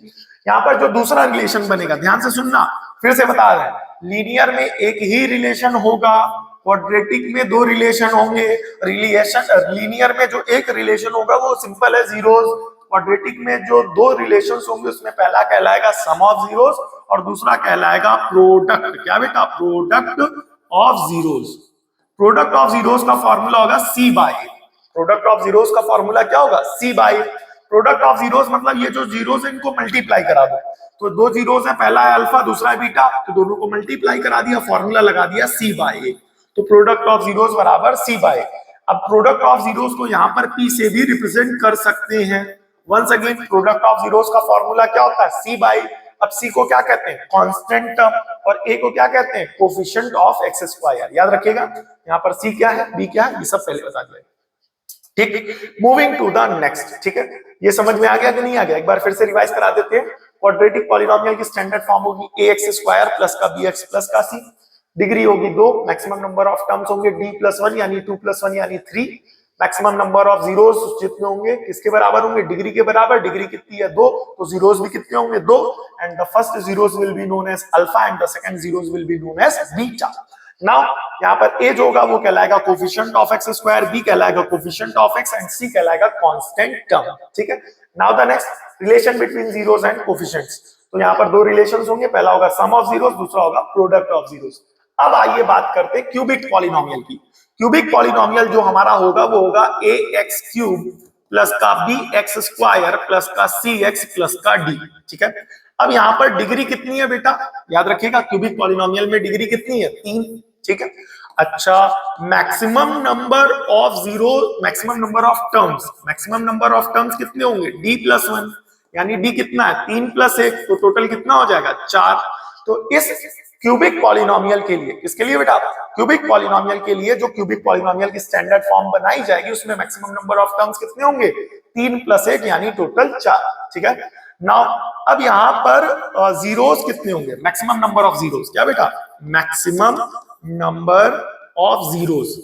यहाँ पर जो दूसरा रिलेशन बनेगा, ध्यान से सुनना, फिर से बता रहे हैं, लीनियर में एक ही रिलेशन होगा, क्वाड्रेटिक में 2 रिलेशन होंगे। रिलेशन लीनियर में जो एक रिलेशन होगा वो सिंपल है जीरोस, क्वाड्रेटिक में जो 2 रिलेशंस होंगे उसमें पहला कहलाएगा सम ऑफ जीरोस और दूसरा कहलाएगा प्रोडक्ट, क्या बेटा? Product of zeros. Product of zeros का फॉर्मूला होगा c by a। Product of zeros का फॉर्मूला क्या होगा? c by a। Product of zeros मतलब ये जो जीरोस है इनको मल्टीप्लाई करा दो, तो 2 जीरोस है, पहला है अल्फा दूसरा है बीटा, तो दोनों को मल्टीप्लाई करा दिया, फॉर्मूला लगा दिया c बाय a। तो प्रोडक्ट ऑफ जीरोस बराबर c बाय a। अब प्रोडक्ट ऑफ जीरोस को यहाँ पर p से भी रिप्रेजेंट कर सकते हैं। Once again, product of zeros का फॉर्मूला क्या होता है? c bye. अब c को क्या कहते हैं? कांस्टेंट टर्म, और a को क्या कहते हैं? Coefficient of x square. याद रखिएगा, यहाँ पर c क्या है, b क्या है, ये सब पहले बता दिया, ठीक। मूविंग टू द नेक्स्ट, ठीक है। ये समझ में आ गया कि नहीं आ गया? एक बार फिर से रिवाइज करा देते हैं। क्वाड्रेटिक पॉलिनोमियल की स्टैंडर्ड फॉर्म होगी ax स्क्वायर प्लस का bx प्लस का c, डिग्री होगी 2, मैक्सिमम नंबर ऑफ टर्म्स होंगे d प्लस 1 यानी 2 प्लस 1 यानी 3, मैक्सिमम नंबर ऑफ जीरोस जितने होंगे किसके बराबर होंगे? डिग्री के बराबर। डिग्री कितनी है? 2, तो जीरोस भी कितने होंगे? 2, and the first zeros will be known as alpha and the second zeros will be known as beta. Now यहाँ पर a जो होगा वो कहलाएगा coefficient of x square, b कहलाएगा coefficient of x and c कहलाएगा कांस्टेंट टर्म, ठीक है। Now the next, relation between zeros and coefficients. तो यहाँ पर 2 रिलेशंस होंगे, पहला होगा सम ऑफ जीरोस, दूसरा होगा प्रोडक्ट ऑफ जीरोस। अब आइए बात करते हैं क्यूबिक पॉलिनोमियल की। क्यूबिक पॉलिनोमियल जो हमारा होगा वो होगा ax क्यूब प्लस का bx स्क्वायर प्लस का cx प्लस का d, ठीक है। अब यहाँ पर डिग्री कितनी है बेटा? याद रखिएगा, क्यूबिक पॉलिनोमियल में डिग्री कितनी है? 3, ठीक है। अच्छा, maximum number of zero, maximum number of terms, maximum number of terms कितने होंगे? d प्लस 1, यानी d कितना है? 3 प्लस 1, तो टोटल कितना हो जाएगा? 4। तो इस क्यूबिक पॉलिनोमियल के लिए, किसके लिए बेटा? क्यूबिक पॉलिनोमियल के लिए जो क्यूबिक पॉलिनोमियल की स्टैंडर्ड फॉर्म बनाई जाएगी उसमें मैक्सिमम नंबर ऑफ टर्म्स कितने होंगे? 3 प्लस 1 यानी टोटल 4, ठीक है। नाउ अब यहाँ पर जीरोस कितने होंगे? मैक्सिमम नंबर ऑफ जीरोस, क्या बेटा? Maximum number of zeros,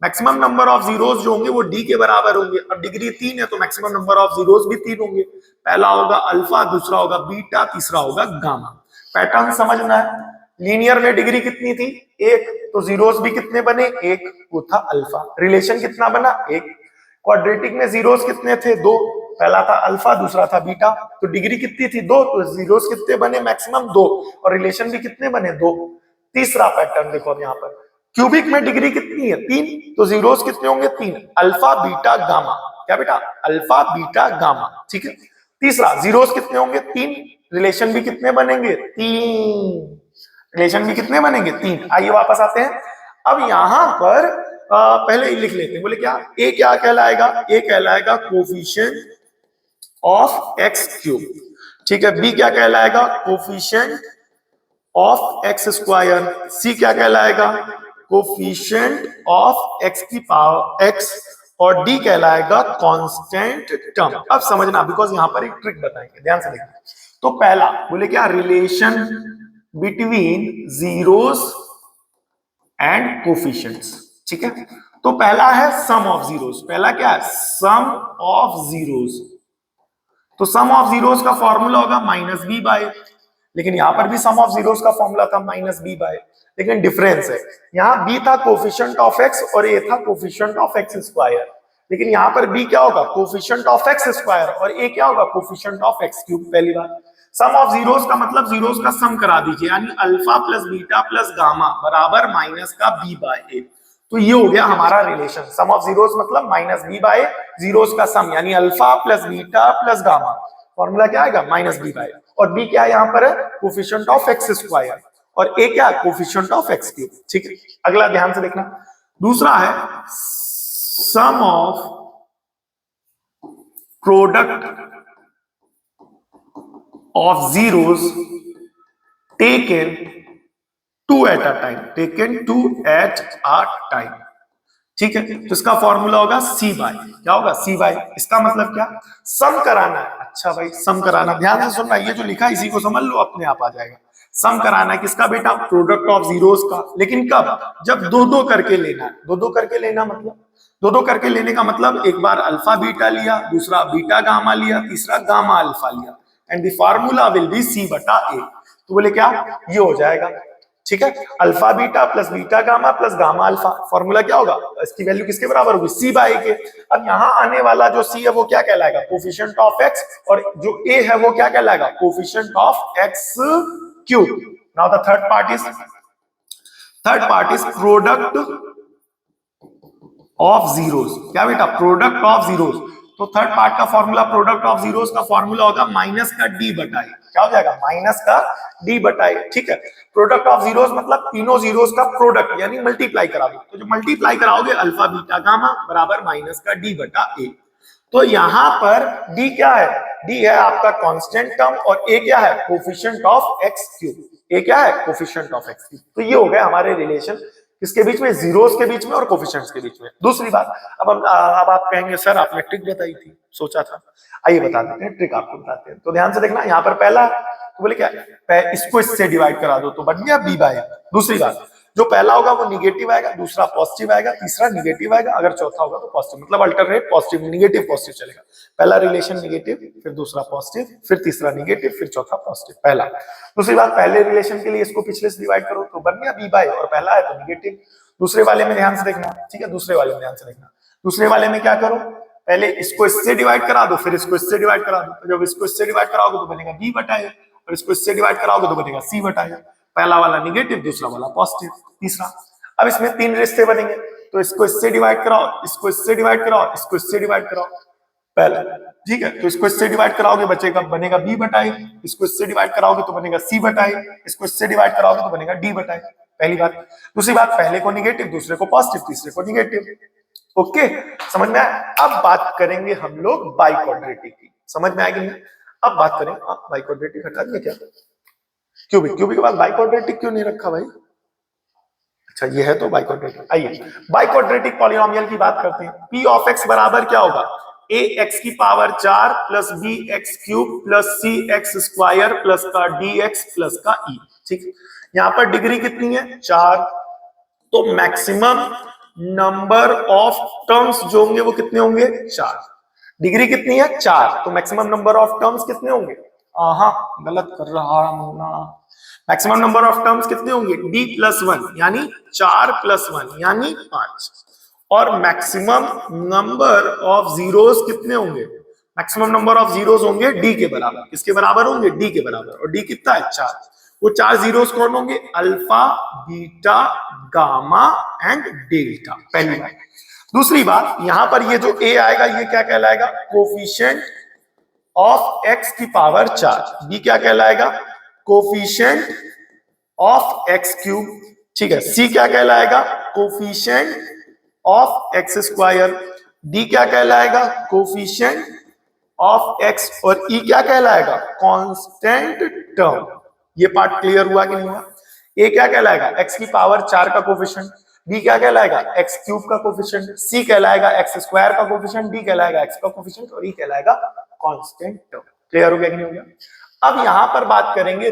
maximum number of zeros जो होंगे वो d के बराबर होंगे। अब डिग्री 3 है तो मैक्सिमम नंबर ऑफ जीरोस भी 3 होंगे। पहला होगा अल्फा, दूसरा होगा बीटा, तीसरा होगा गामा। पैटर्न समझना है। लीनियर में डिग्री कितनी थी? 1, तो जीरोस भी कितने बने? 1, वो था अल्फा। रिलेशन कितना बना? 1। क्वाड्रेटिक में जीरोस कितने थे? 2, पहला था अल्फा, दूसरा था बीटा, तो डिग्री कितनी थी? 2, तो जीरोस कितने बने? मैक्सिमम 2, और रिलेशन भी कितने बने? 2। तीसरा पैटर्न देखो अब यहाँ पर, क्यूबिक में डिग्री कितनी है? 3, तो जीरोस कितने होंगे? 3, अल्फा बीटा गामा। क्या बेटा, अल्फा बीटा गामा, ठीक है। तीसरा, जीरोस कितने होंगे, 3, रिलेशन भी कितने बनेंगे, 3, रिलेशन भी कितने बनेंगे, 3। आइए वापस आते हैं। अब यहां पर पहले ही लिख लेते हैं, बोले क्या, ए क्या कहलाएगा, ए कहलाएगा कोफिशिएंट ऑफ एक्स क्यूब, ठीक है। बी क्या कहलाएगा, कोफिशिएंट ऑफ एक्स स्क्वायर। सी क्या कहलाएगा, कोफिशिएंट ऑफ एक्स की पावर एक्स। और डी कहलाएगा कांस्टेंट टर्म। अब समझना, बिकॉज यहां पर एक ट्रिक बताएंगे, ध्यान से देखना। तो पहला बोले क्या, relation between zeros and coefficients, ठीक है। तो पहला है सम ऑफ जीरोस, पहला क्या है, सम ऑफ जीरोस। तो सम ऑफ जीरोस का फॉर्मूला होगा माइनस बी बाय, लेकिन यहां पर भी सम ऑफ जीरोस का फॉर्मूला था माइनस बी बाय, लेकिन डिफरेंस है, यहां बी था कोफिशिएंट ऑफ एक्स और ए था कोफिशिएंट ऑफ एक्स स्क्वायर, लेकिन यहां पर बी क्या होगा, कोफिशिएंट ऑफ एक्स स्क्वायर, और ए क्या होगा, कोफिशिएंट ऑफ एक्स क्यूब। पहली बात, सम ऑफ जीरोस का मतलब जीरोस का सम करा दीजिए, यानी alpha plus beta plus gamma बराबर माइनस का बी बाय ए। तो ये हो गया हमारा रिलेशन, सम ऑफ जीरोस मतलब माइनस बी बाय जीरोस का सम, यानी alpha plus beta plus gamma, formula क्या आएगा, माइनस बी बाय। और बी क्या है यहां पर, है कोफिशिएंट ऑफ एक्स स्क्वायर, और ए क्या है, कोफिशिएंट ऑफ एक्स क्यूब, ठीक है। अगला ध्यान से देखना, दूसरा है sum of product of zeros taken two at a time, taken two at a time, ठीक है। तो इसका फॉर्मूला होगा सी बाय, क्या होगा, सी बाय। इसका मतलब क्या, सम कराना है। अच्छा भाई, सम कराना, ध्यान से सुनना, ये जो लिखा है इसी को समझ लो, अपने आप आ जाएगा। सम कराना है किसका बेटा, प्रोडक्ट ऑफ जीरोस का, लेकिन कब, जब दो दो करके लेना है। दो दो करके लेना मतलब, दो दो करके लेने का मतलब, एक बार अल्फा बीटा लिया, दूसरा बीटा गामा लिया, तीसरा गामा अल्फा लिया, and the formula will be c बटा ए। तो बोले क्या, ये हो जाएगा, ठीक है। Alpha beta plus beta gamma plus gamma alpha, formula क्या होगा, इसकी वैल्यू किसके बराबर होगी, सी बाय के। अब यहां आने वाला जो सी है वो क्या कहलाएगा, कोफिशिएंट ऑफ एक्स, और जो ए है वो क्या कहलाएगा, coefficient of x cube. Now the third part is product of zeros, क्या बेटा, प्रोडक्ट ऑफ जीरोस। तो थर्ड पार्ट का फॉर्मूला, प्रोडक्ट ऑफ जीरोस का फॉर्मूला होगा माइनस का डी बटा ए, क्या हो जाएगा, माइनस का डी बटा ए, ठीक है। प्रोडक्ट ऑफ जीरोस मतलब तीनों जीरोस का प्रोडक्ट, यानी मल्टीप्लाई करा दो, तो जो मल्टीप्लाई कराओगे अल्फा बीटा गामा बराबर माइनस का डी बटा ए। तो यहां पर डी क्या है, डी है आपका कांस्टेंट टर्म, और ए क्या है, कोफिशिएंट ऑफ एक्स क्यूब, ए क्या है, कोफिशिएंट ऑफ एक्स क्यूब। तो ये हो गए हमारे रिलेशन, किसके बीच में, जीरोस के बीच में और कोफिशिएंट्स के बीच में। दूसरी बात, अब आप कहेंगे सर आपने ट्रिक बताई थी, सोचा था, आइए बता देते हैं, ट्रिक आपको बताते हैं। तो ध्यान से देखना, यहाँ पर पहला, तो बोले क्या, इसको इससे डिवाइड करा दो तो बन गया बी बाय। दूसरी बात, जो पहला होगा वो निगेटिव आएगा, दूसरा पॉजिटिव आएगा, तीसरा निगेटिव आएगा, अगर चौथा होगा तो पॉजिटिव, मतलब अल्टरनेट पॉजिटिव निगेटिव पॉजिटिव चलेगा। पहला रिलेशन निगेटिव, फिर दूसरा पॉजिटिव, फिर तीसरा निगेटिव, फिर चौथा पॉजिटिव, पहला। दूसरी बात, पहले रिलेशन के लिए इसको पिछले से डिवाइड करो तो बन गया बी बाय, और पहला है तो निगेटिव। दूसरे वाले में ध्यान से देखना, ठीक है, दूसरे वाले में ध्यान से देखना। दूसरे वाले में क्या करो, पहले इसको इससे डिवाइड करा दो, फिर इसको इससे डिवाइड करा दो। तो जब इसको इससे डिवाइड कराओगे तो बनेगा बी बटा ए, और इसको इससे डिवाइड कराओगे तो बनेगा सी बटा ए। पहला वाला निगेटिव, दूसरा वाला पॉजिटिव, तीसरा। अब इसमें तीन रिश्ते बनेंगे, तो इसको इससे डिवाइड कराओ, इसको इससे डिवाइड कराओ, इसको इससे डिवाइड कराओ, पहला, ठीक है। तो इसको इससे डिवाइड कराओगे बचेगा, बनेगा बी बटा ए, इसको इससे डिवाइड कराओगे तो बनेगा सी बटा ए, इसको इससे डिवाइड कराओगे तो बनेगा डी बटा ए, पहली बात। दूसरी बात, पहले को निगेटिव, दूसरे को पॉजिटिव, तीसरे को निगेटिव, ओके, समझ में आया। अब बात करेंगे हम लोग बाई क्वाड्रेटिक की, समझ में आएगी नहीं, अब बात करें, बाई क्वाड्रेटिक हटा दिया क्या, क्यूबिक, क्यूबिक के बाद बाई क्वाड्रेटिक क्यों नहीं रखा भाई, अच्छा ये है तो बाई क्वाड्रेटिक। आइए बाई क्वाड्रेटिक पॉलिनोमियल की बात करते हैं। पी ऑफ एक्स बराबर क्या होगा, ए एक्स की power 4 plus b x cube plus c x square plus का डी एक्स प्लस का ई, ठीक। यहां पर डिग्री कितनी है, 4, तो मैक्सिमम नंबर ऑफ टर्म्स जो होंगे वो कितने होंगे, 4। डिग्री कितनी है, 4, तो मैक्सिमम नंबर ऑफ टर्म्स कितने होंगे, हाँ गलत कर रहा हूं ना, मैक्सिमम नंबर ऑफ टर्म्स कितने होंगे, d प्लस 1 यानी 4 प्लस 1 यानी 5, और मैक्सिमम नंबर ऑफ जीरोस कितने होंगे, मैक्सिमम नंबर ऑफ जीरोस होंगे d के बराबर, किसके बराबर होंगे, d के बराबर, और d कितना है, 4। वो 4 जीरोस कौन होंगे, alpha beta gamma and delta, पहली बात। दूसरी बात, यहां पर ये जो a आएगा ये क्या कहलाएगा, कोफिशिएंट ऑफ x की पावर 4। b क्या कहलाएगा, कोफिशिएंट ऑफ x क्यूब। ठीक है, c क्या कहलाएगा, coefficient of x square. d क्या कहलाएगा, कोफिशिएंट ऑफ x। और e क्या कहलाएगा, कांस्टेंट टर्म। ये पार्ट क्लियर हुआ कि नहीं हुआ। a क्या कहलाएगा, x की पावर 4 का कोफिशिएंट। b क्या कहलाएगा, x क्यूब का कोफिशिएंट। c कहलाएगा x स्क्वायर का कोफिशिएंट। d कहलाएगा x का कोफिशिएंट और e कहलाएगा कांस्टेंट टर्म। क्लियर हो गया कि नहीं हो गया। अब यहां पर बात करेंगे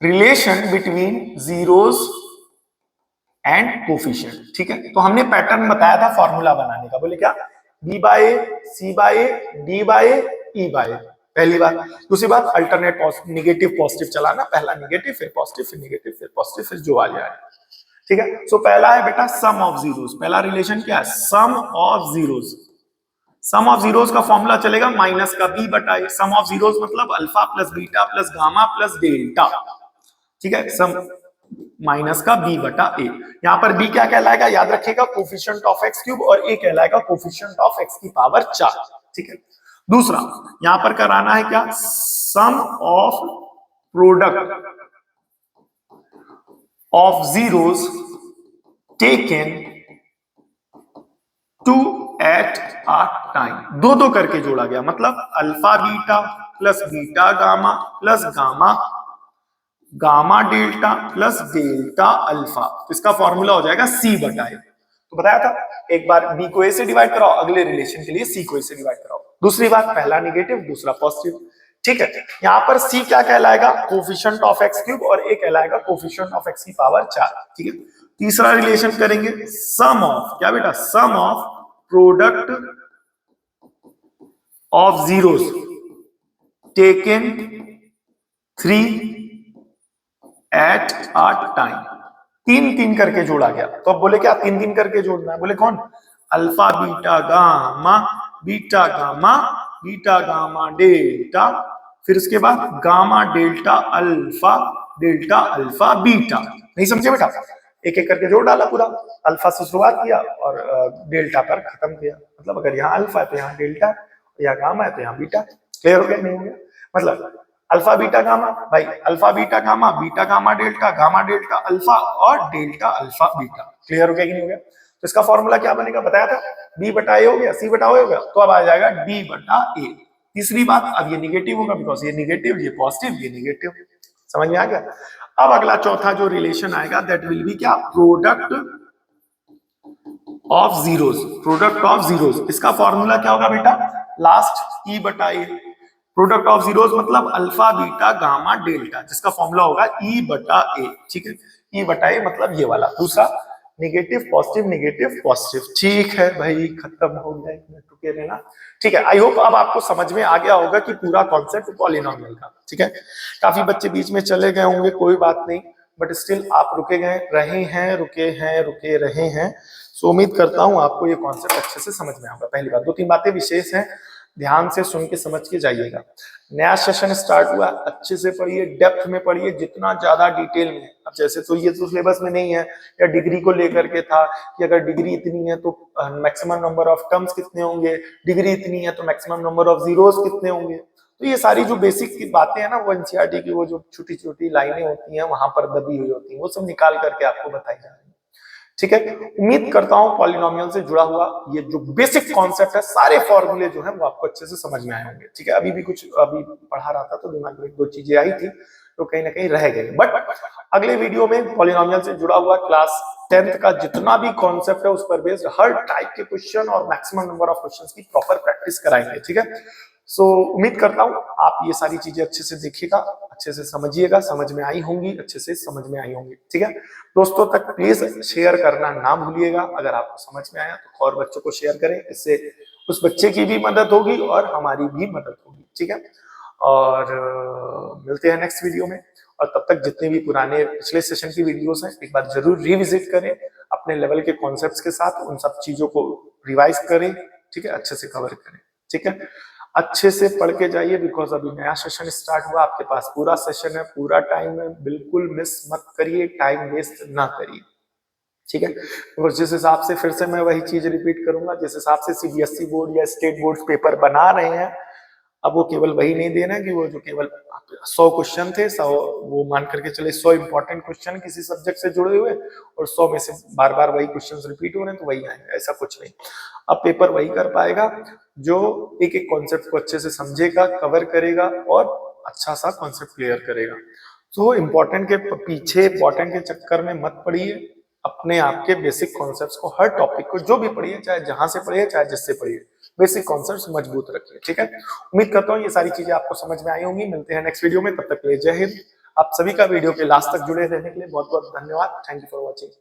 relation between zeros and coefficient. ठीक है, तो हमने पैटर्न बताया था फॉर्मूला बनाने का, बोले क्या, b by c by d by e by. पहली बात। दूसरी बात, अल्टरनेट निगेटिव पॉजिटिव चलाना, पहला निगेटिव फिर पॉजिटिव फिर निगेटिव फिर पॉजिटिव फिर जो आ जाए। ठीक है, सो पहला है बेटा सम ऑफ जीरोस। पहला रिलेशन क्या है, sum of zeros. Sum of zeros का फॉर्मूला चलेगा माइनस का b बटा a। सम ऑफ जीरोस मतलब alpha plus beta plus gamma plus delta. ठीक है, सम माइनस का b बटा a। यहां पर b क्या कहलाएगा, याद रखिएगा, कोफिशिएंट ऑफ x क्यूब और a कहलाएगा कोफिशिएंट ऑफ x की पावर 4। ठीक है, दूसरा यहां पर कराना है क्या, sum of product of zeros taken two at a time. दो करके जोड़ा गया, मतलब alpha beta plus beta gamma plus gamma gamma delta plus delta alpha. तो इसका फॉर्मूला हो जाएगा c बटा a। तो बताया था, एक बार b को a से डिवाइड कराओ, अगले रिलेशन के लिए c को a से डिवाइड कराओ। दूसरी बात, पहला निगेटिव दूसरा पॉजिटिव। ठीक है, यहां पर c क्या कहलाएगा, कोफिशिएंट ऑफ x क्यूब और a कहलाएगा कोफिशिएंट ऑफ x की पावर 4। ठीक है, तीसरा रिलेशन करेंगे सम ऑफ, क्या बेटा, sum of product of zeros taken 3 at a time. तीन करके जोड़ा गया। तो अब बोले क्या, तीन करके जोड़ना है, बोले कौन, alpha beta gamma beta gamma beta gamma delta, फिर उसके बाद गामा डेल्टा अल्फा बीटा। नहीं समझे बेटा, एक एक करके जोड़ डाला पूरा, अल्फा से शुरुआत किया और डेल्टा पर खत्म किया। मतलब अगर यहाँ अल्फा है तो यहाँ डेल्टा, यहाँ गामा है तो यहाँ बीटा। क्लियर हो गया नहीं हो गया, मतलब अल्फा बीटा गामा, भाई alpha beta gamma delta alpha और डेल्टा अल्फा बीटा। क्लियर हो गया कि नहीं हो गया। तो इसका फॉर्मूला क्या बनेगा, बताया था, b बटा a हो गया, c बटा o हो गया, तो अब आ जाएगा d बटा a। तीसरी बात, अब ये निगेटिव होगा बिकॉज ये निगेटिव ये पॉजिटिव ये निगेटिव। समझ में आ गया। अब अगला चौथा जो रिलेशन आएगा दैट विल बी क्या, प्रोडक्ट ऑफ जीरोस। इसका फॉर्मूला क्या होगा बेटा, लास्ट e बटा a। प्रोडक्ट ऑफ जीरोस मतलब अल्फा बीटा गामा डेल्टा, जिसका फॉर्मूला होगा e बटा a। ठीक है, e बटा a मतलब ये वाला। दूसरा नेगेटिव पॉजिटिव। ठीक है भाई, खत्म हो गया, टुके रहना। ठीक है, आई होप अब आपको समझ में आ गया होगा कि पूरा कॉन्सेप्ट पॉलिनोमियल का। ठीक है, काफी बच्चे बीच में चले गए होंगे, कोई बात नहीं, बट स्टिल आप रुके रहे हैं। सो उम्मीद करता हूं आपको ये कॉन्सेप्ट अच्छे से समझ में आएगा। पहली बात, 2-3 बातें विशेष हैं, ध्यान से सुन के समझ के जाइएगा। नया सेशन स्टार्ट हुआ, अच्छे से पढ़िए, डेप्थ में पढ़िए, जितना ज्यादा डिटेल में। अब जैसे तो ये तो सिलेबस में नहीं है, या डिग्री को लेकर के था कि अगर डिग्री इतनी है तो मैक्सिमम नंबर ऑफ टर्म्स कितने होंगे, डिग्री इतनी है तो मैक्सिमम नंबर ऑफ जीरोस कितने होंगे। तो ये सारी जो बेसिक की बातें हैं ना, वो एनसीईआरटी की वो जो छोटी छोटी लाइनें होती हैं वहां पर दबी हुई होती हैं, वो सब निकाल करके आपको बताई जा रही है। ठीक है, उम्मीद करता हूं पॉलिनोमियल से जुड़ा हुआ ये जो बेसिक कॉन्सेप्ट है, सारे फॉर्मूले जो हैं वो आपको अच्छे से समझ में आए होंगे। ठीक है, अभी पढ़ा रहा था तो दिमाग में 1-2 चीजें आई थी तो कहीं ना कहीं रह गई, बट अगले वीडियो में पॉलिनोमियल से जुड़ा हुआ क्लास 10th का जितना भी कॉन्सेप्ट है उस पर बेस्ड हर टाइप के क्वेश्चन और मैक्सिमम नंबर ऑफ क्वेश्चंस की प्रॉपर प्रैक्टिस कराएंगे। ठीक है, सो उम्मीद करता हूं आप ये सारी चीजें अच्छे से देखिएगा, अच्छे से समझिएगा, समझ में आई होंगी, अच्छे से समझ में आई होंगी। ठीक है, दोस्तों तक प्लीज शेयर करना ना भूलिएगा। अगर आपको समझ में आया तो और बच्चों को शेयर करें, इससे उस बच्चे की भी मदद होगी और हमारी भी मदद होगी। ठीक है, और मिलते हैं नेक्स्ट वीडियो में। और तब तक जितने भी पुराने पिछले सेशन की वीडियोस हैं एक बार जरूर रिविजिट करें, अपने लेवल के कॉन्सेप्ट्स के साथ उन सब चीजों को रिवाइज करें। ठीक है, अच्छे से कवर करें। ठीक है, अच्छे से पढ़ के जाइए बिकॉज अभी नया सेशन स्टार्ट हुआ, आपके पास पूरा सेशन है, पूरा टाइम है, बिल्कुल मिस मत करिए, टाइम वेस्ट ना करिए। ठीक है। तो जिस हिसाब से फिर से मैं वही चीज रिपीट करूंगा, जिस हिसाब से सीबीएसई बोर्ड या स्टेट बोर्ड पेपर बना रहे हैं, अब वो केवल वही नहीं दे रहे हैं कि वो जो केवल 100 क्वेश्चन थे, 100 वो मान करके चले 100 इंपॉर्टेंट क्वेश्चन किसी सब्जेक्ट से जुड़े हुए और 100 में से बार बार वही क्वेश्चन रिपीट हो रहे हैं तो वही आएंगे, ऐसा कुछ नहीं। अब पेपर वही कर पाएगा जो एक एक कॉन्सेप्ट को अच्छे से समझेगा, कवर करेगा और अच्छा सा कॉन्सेप्ट क्लियर करेगा। तो इम्पोर्टेंट के पीछे, इम्पोर्टेंट के चक्कर में मत पढ़िए, अपने आप के बेसिक कॉन्सेप्ट्स को, हर टॉपिक को जो भी पढ़िए, चाहे जहां से पढ़िए चाहे जिससे पढ़िए, बेसिक कॉन्सेप्ट्स मजबूत रखिए। ठीक है, उम्मीद करता हूँ ये सारी चीजें आपको समझ में आई होंगी। मिलते हैं नेक्स्ट वीडियो में, तब तक के लिए जय हिंद। आप सभी का वीडियो के लास्ट तक जुड़े रहने के लिए बहुत बहुत धन्यवाद। Thank you for watching.